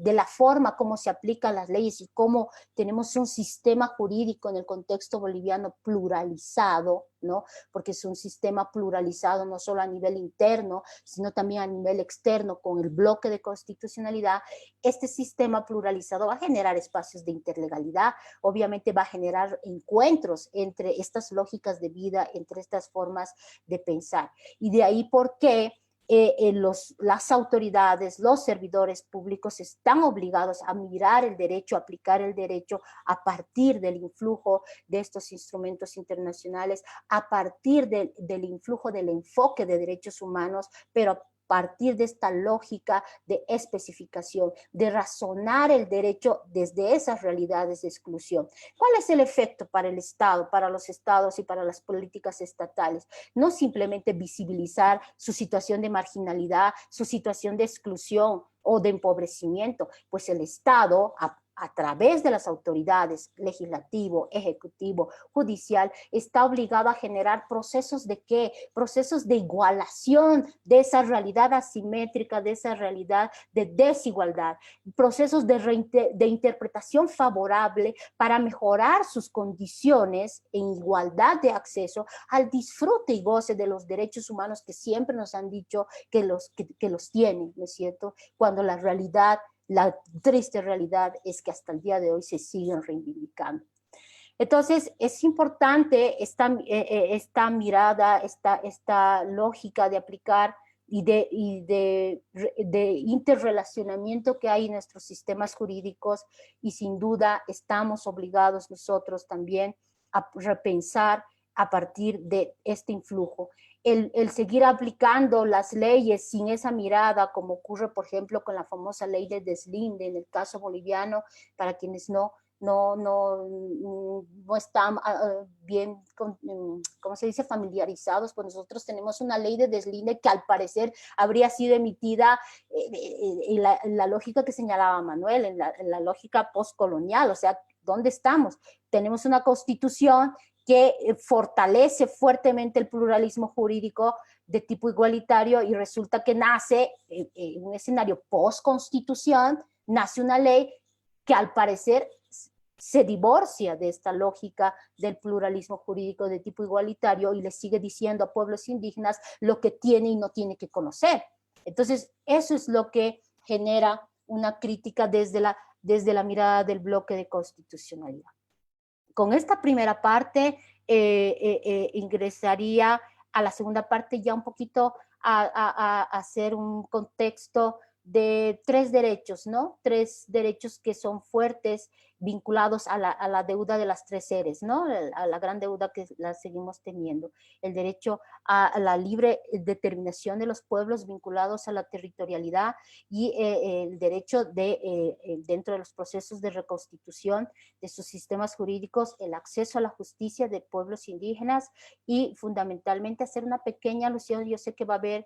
la forma como se aplican las leyes y cómo tenemos un sistema jurídico en el contexto boliviano pluralizado, ¿no? Porque es un sistema pluralizado no solo a nivel interno, sino también a nivel externo con el bloque de constitucionalidad. Este sistema pluralizado va a generar espacios de interlegalidad, obviamente va a generar encuentros entre estas lógicas de vida, entre estas formas de pensar. Y de ahí por qué las autoridades, los servidores públicos están obligados a mirar el derecho, a aplicar el derecho a partir del influjo de estos instrumentos internacionales, a partir del influjo del enfoque de derechos humanos, pero partir de esta lógica de especificación, de razonar el derecho desde esas realidades de exclusión. ¿Cuál es el efecto para el Estado, para los estados y para las políticas estatales? No simplemente visibilizar su situación de marginalidad, su situación de exclusión o de empobrecimiento, pues el Estado, a través de las autoridades legislativo, ejecutivo, judicial, está obligado a generar procesos de ¿qué? Procesos de igualación de esa realidad asimétrica, de esa realidad de desigualdad, procesos de interpretación favorable para mejorar sus condiciones en igualdad de acceso al disfrute y goce de los derechos humanos que siempre nos han dicho que los tienen, ¿no es cierto? Cuando la realidad, la triste realidad es que hasta el día de hoy se siguen reivindicando. Entonces, es importante esta mirada, esta lógica de aplicar y de interrelacionamiento que hay en nuestros sistemas jurídicos, y sin duda estamos obligados nosotros también a repensar a partir de este influjo. El seguir aplicando las leyes sin esa mirada, como ocurre, por ejemplo, con la famosa ley de deslinde en el caso boliviano, para quienes no están bien, ¿cómo se dice?, familiarizados, pues nosotros tenemos una ley de deslinde que al parecer habría sido emitida en la lógica que señalaba Manuel, en la lógica postcolonial. O sea, ¿dónde estamos? Tenemos una constitución que fortalece fuertemente el pluralismo jurídico de tipo igualitario, y resulta que nace en un escenario post-constitución, nace una ley que al parecer se divorcia de esta lógica del pluralismo jurídico de tipo igualitario y le sigue diciendo a pueblos indígenas lo que tiene y no tiene que conocer. Entonces, eso es lo que genera una crítica desde la mirada del bloque de constitucionalidad. Con esta primera parte ingresaría a la segunda parte, ya un poquito a hacer un contexto de tres derechos, ¿no? Tres derechos que son fuertes, vinculados a la deuda de las tres seres, ¿no? A la gran deuda que la seguimos teniendo. El derecho a la libre determinación de los pueblos vinculados a la territorialidad, y el derecho dentro de los procesos de reconstitución de sus sistemas jurídicos, el acceso a la justicia de pueblos indígenas, y fundamentalmente hacer una pequeña alusión. Yo sé que va a haber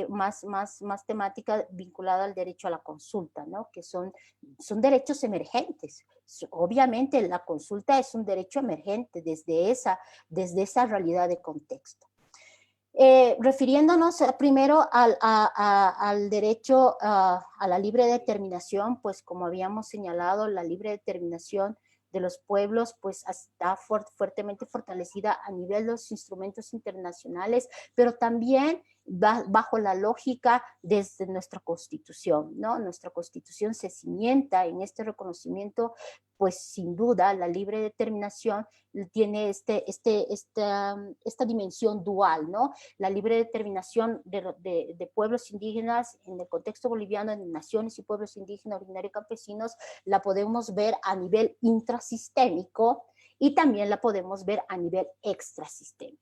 más temática vinculada al derecho a la consulta, ¿no? Que son derechos emergentes. Obviamente la consulta es un derecho emergente desde esa realidad de contexto. Refiriéndonos primero al derecho a la libre determinación, pues como habíamos señalado, la libre determinación de los pueblos pues está fuertemente fortalecida a nivel de los instrumentos internacionales, pero también bajo la lógica desde nuestra Constitución, ¿no? Nuestra Constitución se cimienta en este reconocimiento, pues sin duda la libre determinación tiene esta dimensión dual, ¿no? La libre determinación de pueblos indígenas en el contexto boliviano, en naciones y pueblos indígenas originarios campesinos, la podemos ver a nivel intrasistémico y también la podemos ver a nivel extrasistémico.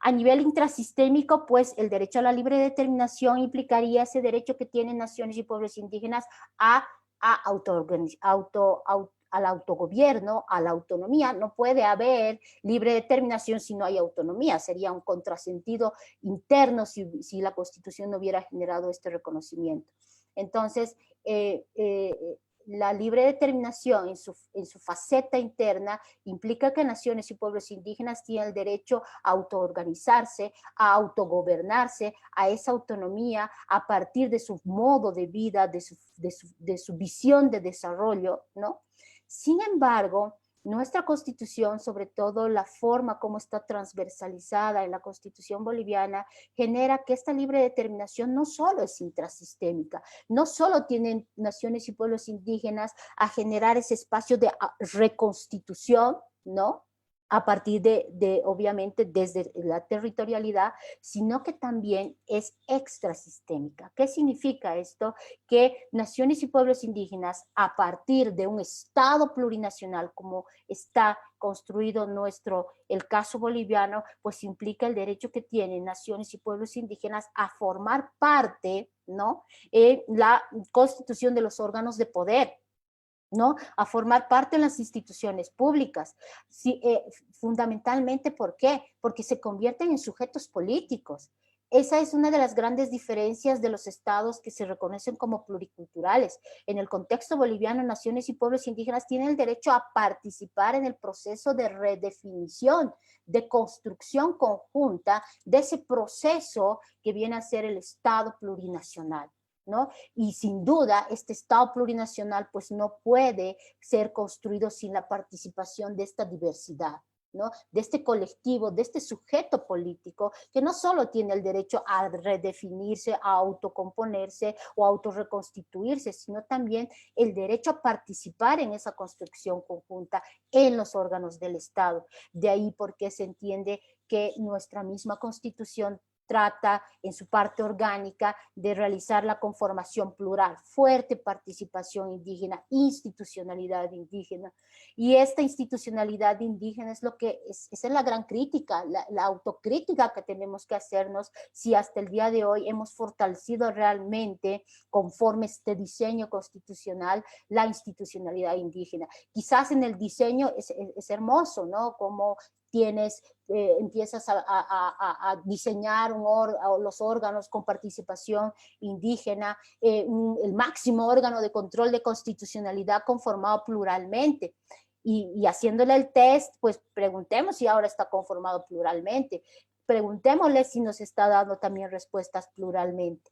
A nivel intrasistémico, pues el derecho a la libre determinación implicaría ese derecho que tienen naciones y pueblos indígenas al autogobierno, a la autonomía. No puede haber libre determinación si no hay autonomía. Sería un contrasentido interno si la Constitución no hubiera generado este reconocimiento. Entonces, la libre determinación en su faceta interna implica que naciones y pueblos indígenas tienen el derecho a autoorganizarse, a autogobernarse, a esa autonomía a partir de su modo de vida, de su visión de desarrollo, ¿no? Sin embargo, nuestra Constitución, sobre todo la forma como está transversalizada en la Constitución boliviana, genera que esta libre determinación no solo es intrasistémica, no solo tienen naciones y pueblos indígenas a generar ese espacio de reconstitución, ¿no? a partir obviamente, desde la territorialidad, sino que también es extrasistémica. ¿Qué significa esto? Que naciones y pueblos indígenas, a partir de un Estado plurinacional, como está construido el caso boliviano, pues implica el derecho que tienen naciones y pueblos indígenas a formar parte, ¿no?, en la constitución de los órganos de poder, ¿no?, a formar parte en las instituciones públicas. Sí, fundamentalmente, ¿por qué? Porque se convierten en sujetos políticos. Esa es una de las grandes diferencias de los estados que se reconocen como pluriculturales. En el contexto boliviano, naciones y pueblos indígenas tienen el derecho a participar en el proceso de redefinición, de construcción conjunta de ese proceso que viene a ser el Estado plurinacional, ¿no? Y sin duda, este Estado plurinacional pues no puede ser construido sin la participación de esta diversidad, ¿no?, de este colectivo, de este sujeto político que no solo tiene el derecho a redefinirse, a autocomponerse o a autorreconstituirse, sino también el derecho a participar en esa construcción conjunta en los órganos del Estado. De ahí porque se entiende que nuestra misma Constitución trata en su parte orgánica de realizar la conformación plural, fuerte participación indígena, institucionalidad indígena. Y esta institucionalidad indígena es esa es la gran crítica, la autocrítica que tenemos que hacernos si hasta el día de hoy hemos fortalecido realmente, conforme este diseño constitucional, la institucionalidad indígena. Quizás en el diseño es hermoso, ¿no?, como empiezas a diseñar los órganos con participación indígena, el máximo órgano de control de constitucionalidad conformado pluralmente. Y haciéndole el test, pues preguntemos si ahora está conformado pluralmente. Preguntémosle si nos está dando también respuestas pluralmente.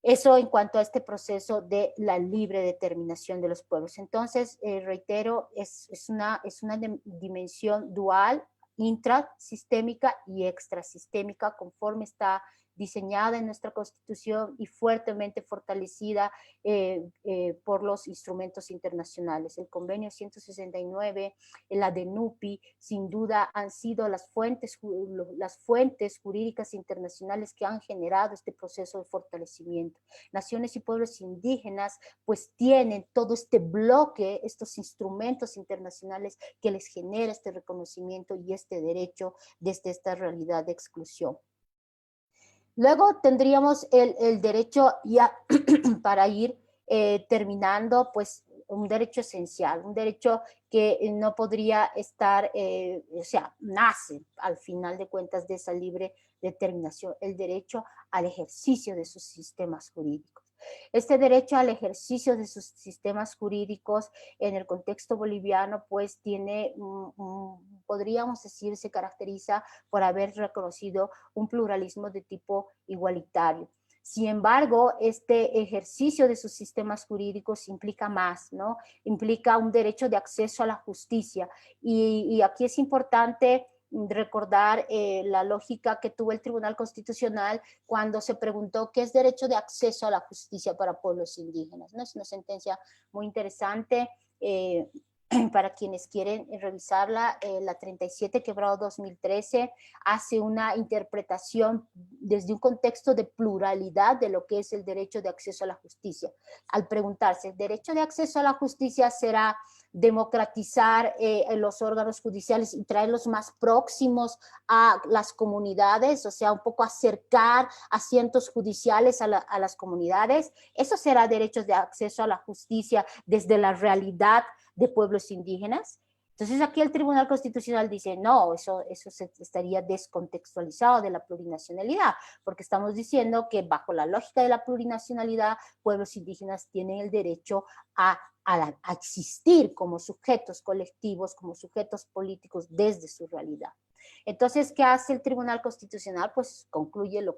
Eso en cuanto a este proceso de la libre determinación de los pueblos. Entonces, reitero, es una dimensión dual, intrasistémica y extrasistémica, conforme está diseñada en nuestra Constitución y fuertemente fortalecida por los instrumentos internacionales. El Convenio 169, la DENUPI, sin duda han sido las fuentes jurídicas internacionales que han generado este proceso de fortalecimiento. Naciones y pueblos indígenas pues tienen todo este bloque, estos instrumentos internacionales que les genera este reconocimiento y este derecho desde esta realidad de exclusión. Luego tendríamos el derecho ya para ir terminando, pues un derecho esencial, un derecho que no podría estar, o sea, nace al final de cuentas de esa libre determinación, el derecho al ejercicio de sus sistemas jurídicos. Este derecho al ejercicio de sus sistemas jurídicos en el contexto boliviano pues tiene, podríamos decir, se caracteriza por haber reconocido un pluralismo de tipo igualitario. Sin embargo, este ejercicio de sus sistemas jurídicos implica más, ¿no? Implica un derecho de acceso a la justicia. Y aquí es importante recordar la lógica que tuvo el Tribunal Constitucional cuando se preguntó qué es derecho de acceso a la justicia para pueblos indígenas, ¿no? Es una sentencia muy interesante para quienes quieren revisarla. La 37 quebrado 2013 hace una interpretación desde un contexto de pluralidad de lo que es el derecho de acceso a la justicia. Al preguntarse, ¿el derecho de acceso a la justicia será democratizar los órganos judiciales y traerlos más próximos a las comunidades, o sea, un poco acercar asientos judiciales a las comunidades? Eso será derechos de acceso a la justicia desde la realidad de pueblos indígenas. Entonces aquí el Tribunal Constitucional dice, no, eso estaría descontextualizado de la plurinacionalidad, porque estamos diciendo que bajo la lógica de la plurinacionalidad, pueblos indígenas tienen el derecho a existir como sujetos colectivos, como sujetos políticos desde su realidad. Entonces, ¿qué hace el Tribunal Constitucional? Pues concluye lo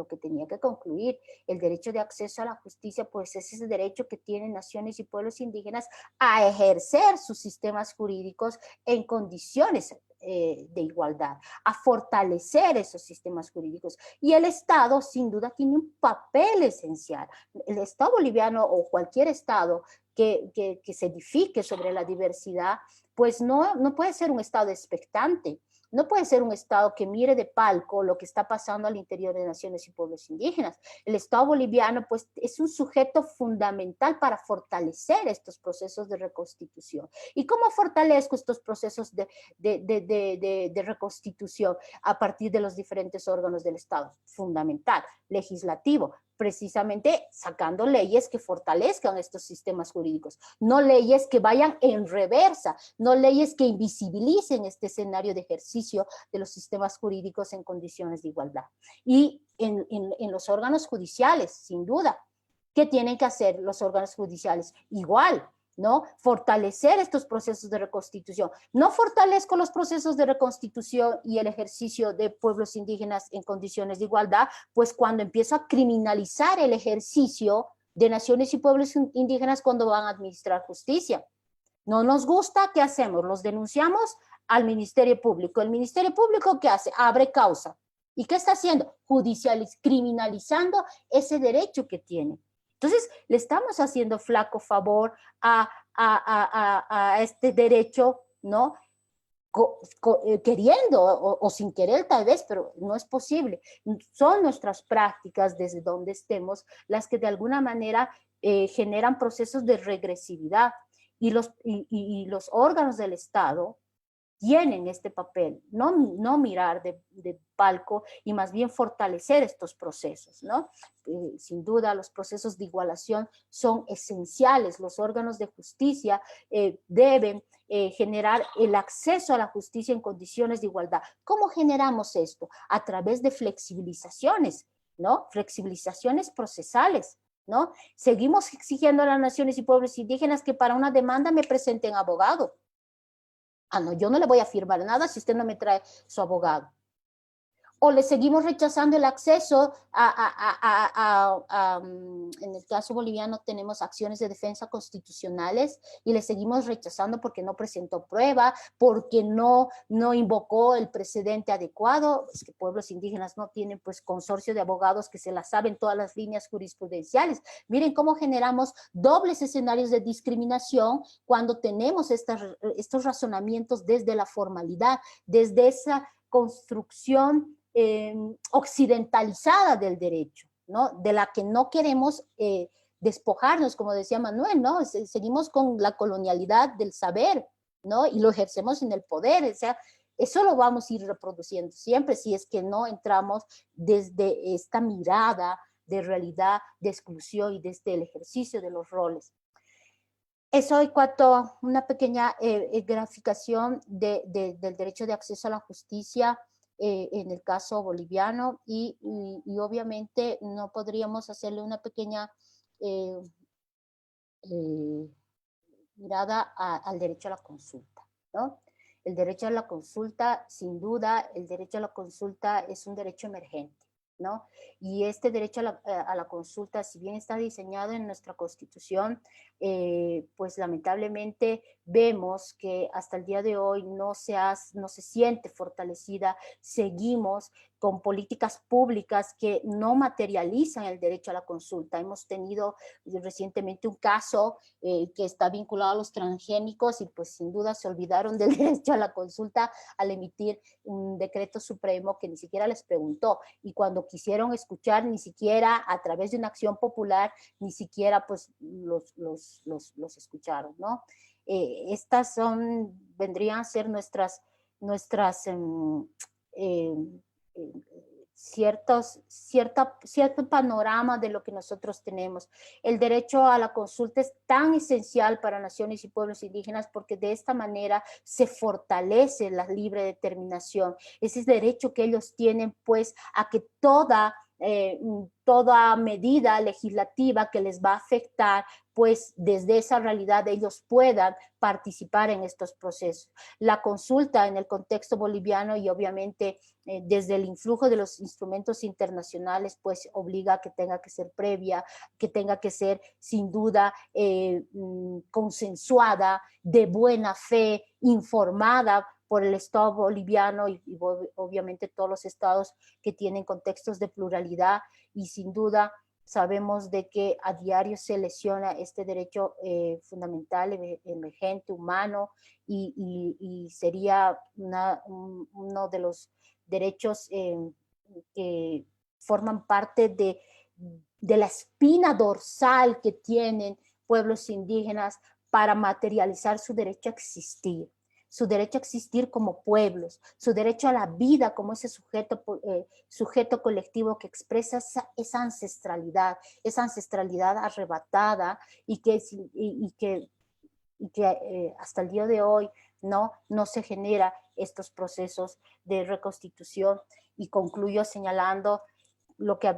que tenía que concluir. El derecho de acceso a la justicia, pues es ese derecho que tienen naciones y pueblos indígenas a ejercer sus sistemas jurídicos en condiciones de igualdad, a fortalecer esos sistemas jurídicos. Y el Estado, sin duda, tiene un papel esencial. El Estado boliviano o cualquier Estado que se edifique sobre la diversidad, pues no puede ser un Estado expectante. No puede ser un Estado que mire de palco lo que está pasando al interior de naciones y pueblos indígenas. El Estado boliviano, pues, es un sujeto fundamental para fortalecer estos procesos de reconstitución. ¿Y cómo fortalezco estos procesos de reconstitución? A partir de los diferentes órganos del Estado. Fundamental, legislativo, precisamente sacando leyes que fortalezcan estos sistemas jurídicos, no leyes que vayan en reversa, no leyes que invisibilicen este escenario de ejercicio de los sistemas jurídicos en condiciones de igualdad. Y en los órganos judiciales, sin duda, ¿qué tienen que hacer los órganos judiciales? Igual, ¿no? Fortalecer estos procesos de reconstitución. No fortalezco los procesos de reconstitución y el ejercicio de pueblos indígenas en condiciones de igualdad, pues cuando empiezo a criminalizar el ejercicio de naciones y pueblos indígenas cuando van a administrar justicia. No nos gusta, ¿qué hacemos? Los denunciamos al Ministerio Público. ¿El Ministerio Público qué hace? Abre causa. ¿Y qué está haciendo? Criminalizando ese derecho que tiene. Entonces, le estamos haciendo flaco favor a este derecho, ¿no? Queriendo o sin querer tal vez, pero no es posible. Son nuestras prácticas desde donde estemos las que de alguna manera generan procesos de regresividad y los órganos del Estado tienen este papel, no mirar de palco y más bien fortalecer estos procesos, ¿no? Sin duda, los procesos de igualación son esenciales. Los órganos de justicia deben generar el acceso a la justicia en condiciones de igualdad. ¿Cómo generamos esto? A través de flexibilizaciones, ¿no? Flexibilizaciones procesales, ¿no? Seguimos exigiendo a las naciones y pueblos indígenas que para una demanda me presenten abogado. Ah, no, yo no le voy a firmar nada si usted no me trae su abogado. O le seguimos rechazando el acceso en el caso boliviano tenemos acciones de defensa constitucionales y le seguimos rechazando porque no presentó prueba, porque no invocó el precedente adecuado. Es que pueblos indígenas no tienen pues consorcio de abogados que se las saben todas las líneas jurisprudenciales. Miren cómo generamos dobles escenarios de discriminación cuando tenemos estos razonamientos desde la formalidad, desde esa construcción occidentalizada del derecho, ¿no? De la que no queremos despojarnos, como decía Manuel, ¿no? Seguimos con la colonialidad del saber, ¿no? Y lo ejercemos en el poder, o sea, eso lo vamos a ir reproduciendo siempre si es que no entramos desde esta mirada de realidad, de exclusión y desde el ejercicio de los roles. Eso en cuanto a una pequeña graficación del derecho de acceso a la justicia en el caso boliviano y obviamente no podríamos hacerle una pequeña mirada al derecho a la consulta, ¿no? El derecho a la consulta, sin duda, el derecho a la consulta es un derecho emergente, ¿no? Y este derecho a la consulta, si bien está diseñado en nuestra Constitución, pues lamentablemente vemos que hasta el día de hoy no se siente fortalecida. Seguimos con políticas públicas que no materializan el derecho a la consulta. Hemos tenido recientemente un caso que está vinculado a los transgénicos y pues sin duda se olvidaron del derecho a la consulta al emitir un decreto supremo que ni siquiera les preguntó, y cuando quisieron escuchar ni siquiera a través de una acción popular ni siquiera pues los escucharon, ¿no? Estas vendrían a ser cierto panorama de lo que nosotros tenemos. El derecho a la consulta es tan esencial para naciones y pueblos indígenas porque de esta manera se fortalece la libre determinación. Ese derecho que ellos tienen pues a que toda medida legislativa que les va a afectar, pues desde esa realidad ellos puedan participar en estos procesos. La consulta en el contexto boliviano y obviamente desde el influjo de los instrumentos internacionales, pues obliga a que tenga que ser previa, que tenga que ser sin duda consensuada, de buena fe, informada por el Estado boliviano y obviamente todos los estados que tienen contextos de pluralidad y sin duda Sabemos de que a diario se lesiona este derecho fundamental, emergente, humano, y sería uno de los derechos que forman parte de la espina dorsal que tienen pueblos indígenas para materializar su derecho a existir como pueblos, su derecho a la vida como ese sujeto colectivo que expresa esa ancestralidad arrebatada y que hasta el día de hoy no se genera estos procesos de reconstitución. Y concluyo señalando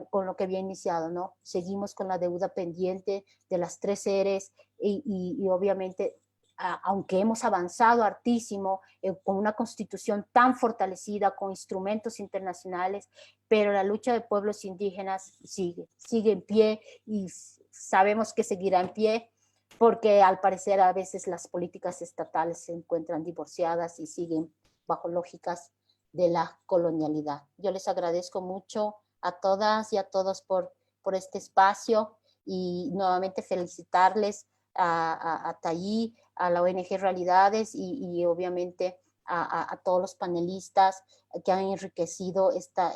con lo que había iniciado, ¿no? Seguimos con la deuda pendiente de las 3 eres y obviamente, aunque hemos avanzado hartísimo con una constitución tan fortalecida, con instrumentos internacionales, pero la lucha de pueblos indígenas sigue en pie y sabemos que seguirá en pie porque al parecer a veces las políticas estatales se encuentran divorciadas y siguen bajo lógicas de la colonialidad. Yo les agradezco mucho a todas y a todos por este espacio y nuevamente felicitarles a Taí, a la ONG Realidades y obviamente a todos los panelistas que han enriquecido esta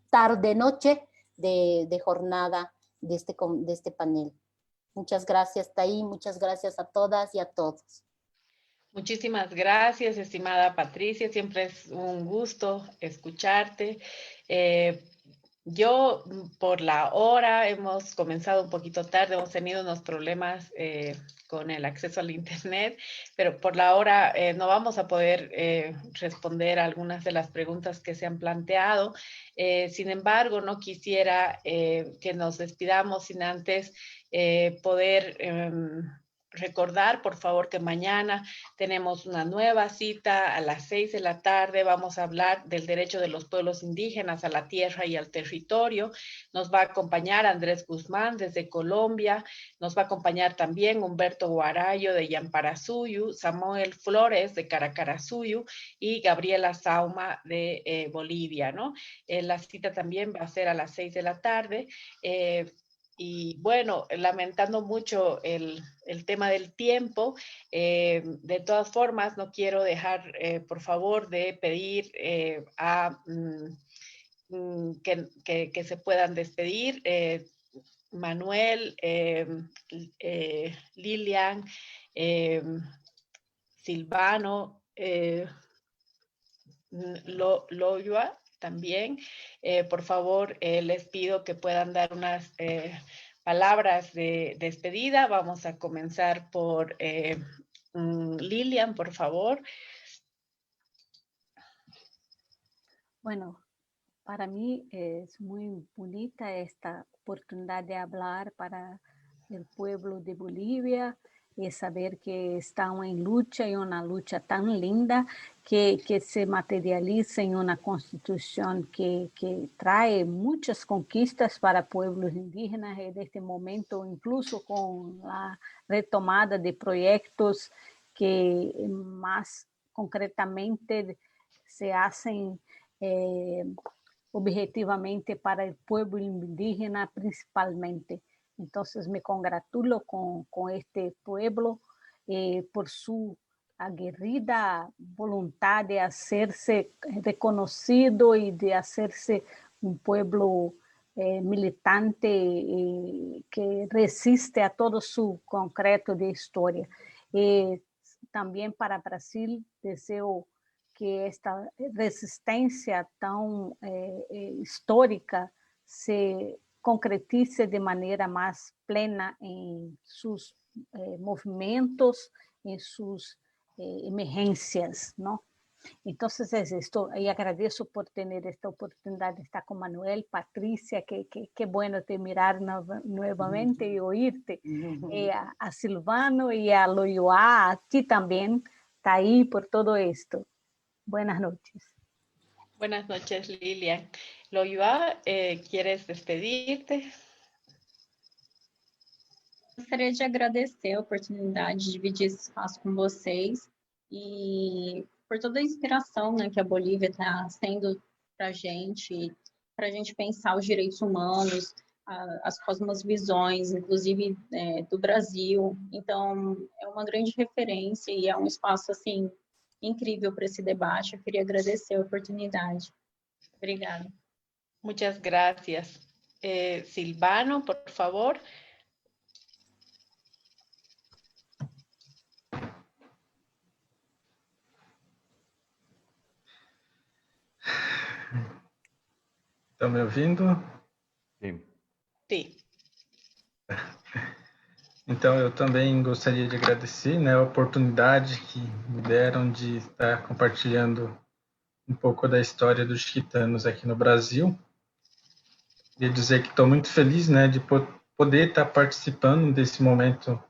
tarde-noche de jornada de este panel. Muchas gracias, Taí, muchas gracias a todas y a todos. Muchísimas gracias, estimada Patricia. Siempre es un gusto escucharte. Yo, por la hora, hemos comenzado un poquito tarde, hemos tenido unos problemas con el acceso al Internet, pero por la hora no vamos a poder responder a algunas de las preguntas que se han planteado. Sin embargo, no quisiera que nos despidamos sin antes poder recordar, por favor, que mañana tenemos una nueva cita a las 6 de la tarde. Vamos a hablar del derecho de los pueblos indígenas a la tierra y al territorio. Nos va a acompañar Andrés Guzmán desde Colombia. Nos va a acompañar también Humberto Guarayo de Yamparasuyu, Samuel Flores de Caracarasuyu y Gabriela Sauma de Bolivia, ¿no? La cita también va a ser a las 6 de la tarde. Y bueno, lamentando mucho el tema del tiempo, de todas formas no quiero dejar, por favor, de pedir que se puedan despedir. Manuel, Lilian, Silvano, Loyoa también. Por favor, les pido que puedan dar unas palabras de despedida. Vamos a comenzar por Lilian, por favor. Bueno, para mí es muy bonita esta oportunidad de hablar para el pueblo de Bolivia y saber que están en lucha y una lucha tan linda que se materializa en una constitución que trae muchas conquistas para pueblos indígenas en este momento, incluso con la retomada de proyectos que más concretamente se hacen objetivamente para el pueblo indígena principalmente. Entonces me congratulo con este pueblo por su aguerrida voluntad de hacerse reconocido y de hacerse un pueblo militante que resiste a todo su concreto de historia. También para Brasil deseo que esta resistencia tan histórica se concretice de manera más plena en sus movimentos, en sus emergencias, ¿no? Entonces es esto, y agradezco por tener esta oportunidad de estar con Manuel, Patricia, qué bueno te mirar nuevamente y oírte, a Silvano y a Loyoa, a ti también, está ahí por todo esto. Buenas noches. Buenas noches, Lilian. Loyoa, ¿quieres despedirte? Gostaria de agradecer a oportunidade de dividir esse espaço com vocês e por toda a inspiração, né, que a Bolívia está sendo para a gente para a gente pensar os direitos humanos, as cosmovisões, inclusive do Brasil. Então, é uma grande referência e é um espaço, assim, incrível para esse debate. Eu queria agradecer a oportunidade. Obrigada. Muchas gracias. Silvano, por favor. Estão me ouvindo? Sim. Sí. Então, eu também gostaria de agradecer, né, a oportunidade que me deram de estar compartilhando um pouco da história dos chiquitanos aqui no Brasil. Queria dizer que estou muito feliz, né, de poder estar participando desse momento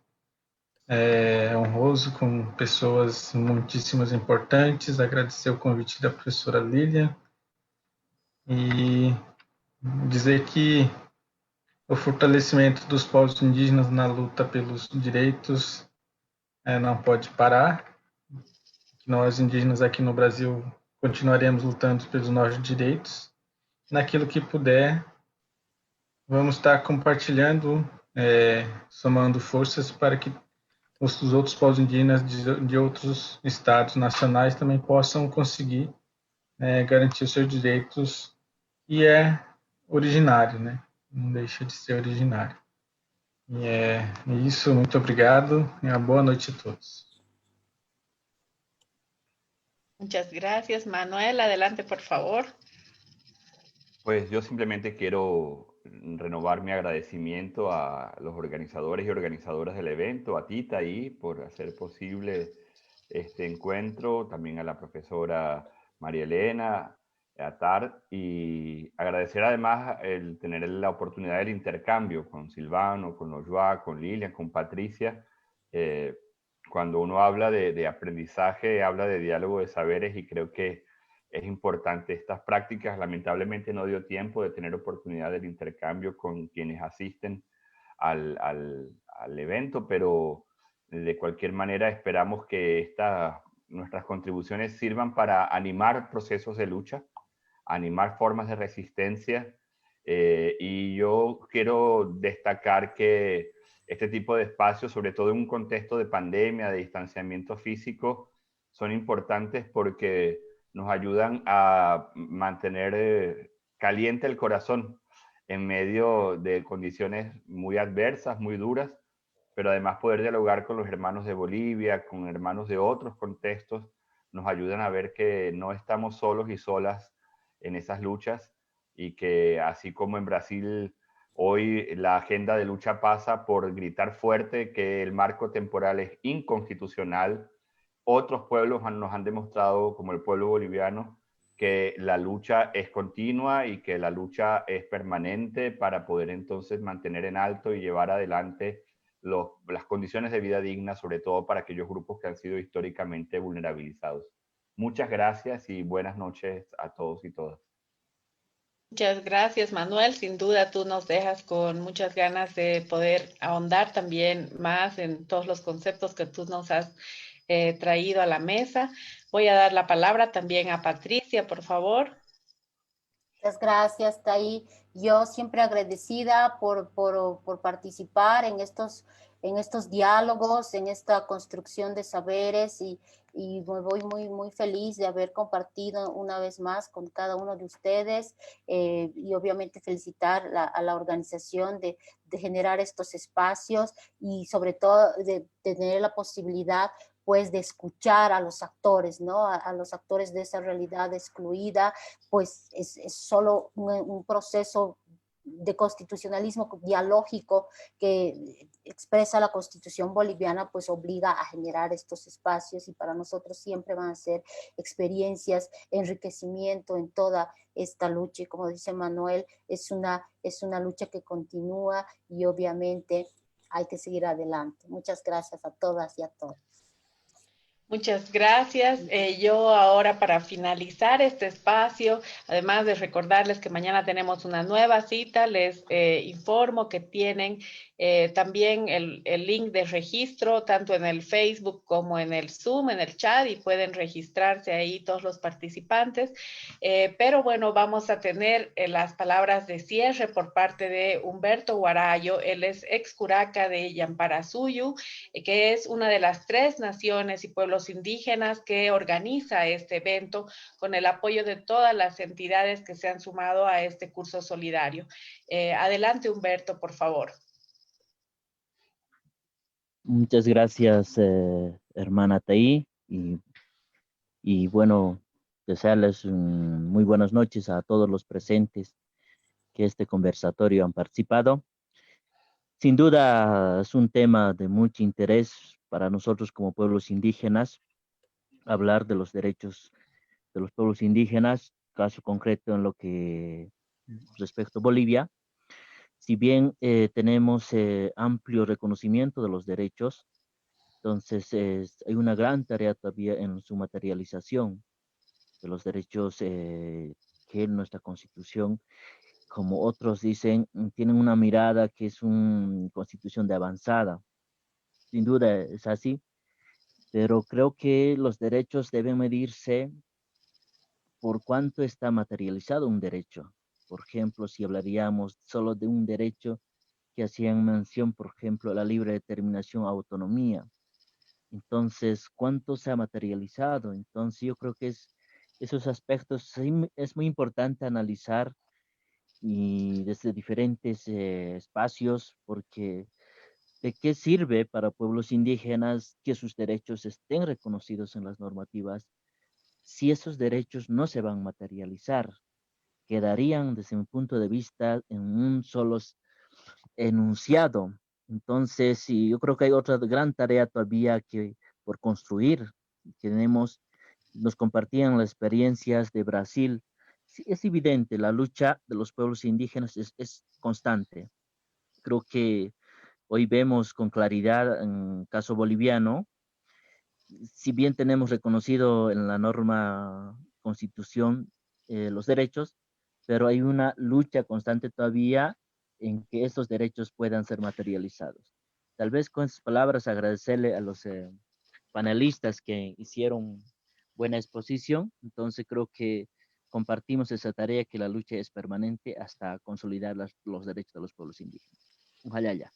honroso com pessoas muitíssimas importantes. Agradecer o convite da professora Lilian e dizer que o fortalecimento dos povos indígenas na luta pelos direitos não pode parar. Nós, indígenas aqui no Brasil, continuaremos lutando pelos nossos direitos. Naquilo que puder, vamos estar compartilhando, somando forças para que os outros povos indígenas de outros estados nacionais também possam conseguir garantir os seus direitos, e é originário, né? Não deixa de ser originário. E é isso, muito obrigado e uma boa noite a todos. Muchas gracias. Manuel, adelante, por favor. Pues yo simplemente quiero renovar mi agradecimiento a los organizadores y organizadoras del evento, a Tita ahí por hacer posible este encuentro, también a la profesora María Elena, a TAR, y agradecer además el tener la oportunidad del intercambio con Silvano, con Loyoa, con Lilian, con Patricia. Cuando uno habla de aprendizaje, habla de diálogo de saberes, y creo que es importante estas prácticas. Lamentablemente no dio tiempo de tener oportunidad del intercambio con quienes asisten al evento, pero de cualquier manera esperamos que nuestras contribuciones sirvan para animar procesos de lucha, animar formas de resistencia, y yo quiero destacar que este tipo de espacios, sobre todo en un contexto de pandemia, de distanciamiento físico, son importantes porque nos ayudan a mantener caliente el corazón en medio de condiciones muy adversas, muy duras, pero además poder dialogar con los hermanos de Bolivia, con hermanos de otros contextos, nos ayudan a ver que no estamos solos y solas en esas luchas, y que así como en Brasil hoy la agenda de lucha pasa por gritar fuerte que el marco temporal es inconstitucional, otros pueblos nos han demostrado, como el pueblo boliviano, que la lucha es continua y que la lucha es permanente para poder entonces mantener en alto y llevar adelante las condiciones de vida dignas, sobre todo para aquellos grupos que han sido históricamente vulnerabilizados. Muchas gracias y buenas noches a todos y todas. Muchas gracias, Manuel. Sin duda tú nos dejas con muchas ganas de poder ahondar también más en todos los conceptos que tú nos has traído a la mesa. Voy a dar la palabra también a Patricia, por favor. Muchas gracias, Taí. Yo siempre agradecida por participar en estos diálogos, en esta construcción de saberes, y me voy muy feliz de haber compartido una vez más con cada uno de ustedes, y obviamente felicitar a la organización de generar estos espacios, y sobre todo de tener la posibilidad pues de escuchar a los actores, ¿no? A los actores de esa realidad excluida, pues es solo un proceso de constitucionalismo dialógico que expresa la Constitución boliviana, pues obliga a generar estos espacios, y para nosotros siempre van a ser experiencias, enriquecimiento en toda esta lucha, y como dice Manuel, es una lucha que continúa, y obviamente hay que seguir adelante. Muchas gracias a todas y a todos. Muchas gracias. Yo ahora, para finalizar este espacio, además de recordarles que mañana tenemos una nueva cita, les informo que tienen también el link de registro, tanto en el Facebook como en el Zoom, en el chat, y pueden registrarse ahí todos los participantes. Pero bueno, vamos a tener las palabras de cierre por parte de Humberto Guarayo. Él es ex curaca de Yamparasuyu, que es una de las 3 naciones y pueblos indígenas que organiza este evento con el apoyo de todas las entidades que se han sumado a este curso solidario. Adelante, Humberto, por favor. Muchas gracias, hermana Taí, y bueno, desearles muy buenas noches a todos los presentes que este conversatorio han participado. Sin duda es un tema de mucho interés para nosotros como pueblos indígenas, hablar de los derechos de los pueblos indígenas, caso concreto en lo que respecta a Bolivia. Si bien tenemos amplio reconocimiento de los derechos, entonces hay una gran tarea todavía en su materialización de los derechos que nuestra Constitución, como otros dicen, tienen una mirada que es una Constitución de avanzada. Sin duda es así, pero creo que los derechos deben medirse por cuánto está materializado un derecho. Por ejemplo, si hablaríamos solo de un derecho que hacían mención, por ejemplo, a la libre determinación, autonomía. Entonces, ¿cuánto se ha materializado? Entonces, yo creo que esos aspectos sí, es muy importante analizar y desde diferentes espacios, porque ¿de qué sirve para pueblos indígenas que sus derechos estén reconocidos en las normativas si esos derechos no se van a materializar? Quedarían, desde mi punto de vista, en un solo enunciado. Entonces, sí, yo creo que hay otra gran tarea todavía que por construir. Nos compartían las experiencias de Brasil. Sí, es evidente, la lucha de los pueblos indígenas es constante. Creo que hoy vemos con claridad en el caso boliviano, si bien tenemos reconocido en la norma constitución los derechos, pero hay una lucha constante todavía en que estos derechos puedan ser materializados. Tal vez con esas palabras agradecerle a los panelistas que hicieron buena exposición. Entonces creo que compartimos esa tarea, que la lucha es permanente hasta consolidar los derechos de los pueblos indígenas. Ojalá ya.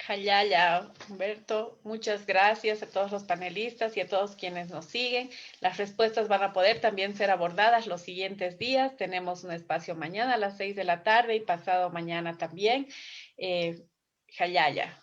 Jayaya, Humberto, muchas gracias a todos los panelistas y a todos quienes nos siguen. Las respuestas van a poder también ser abordadas los siguientes días. Tenemos un espacio mañana a las 6 de la tarde y pasado mañana también. Jayaya.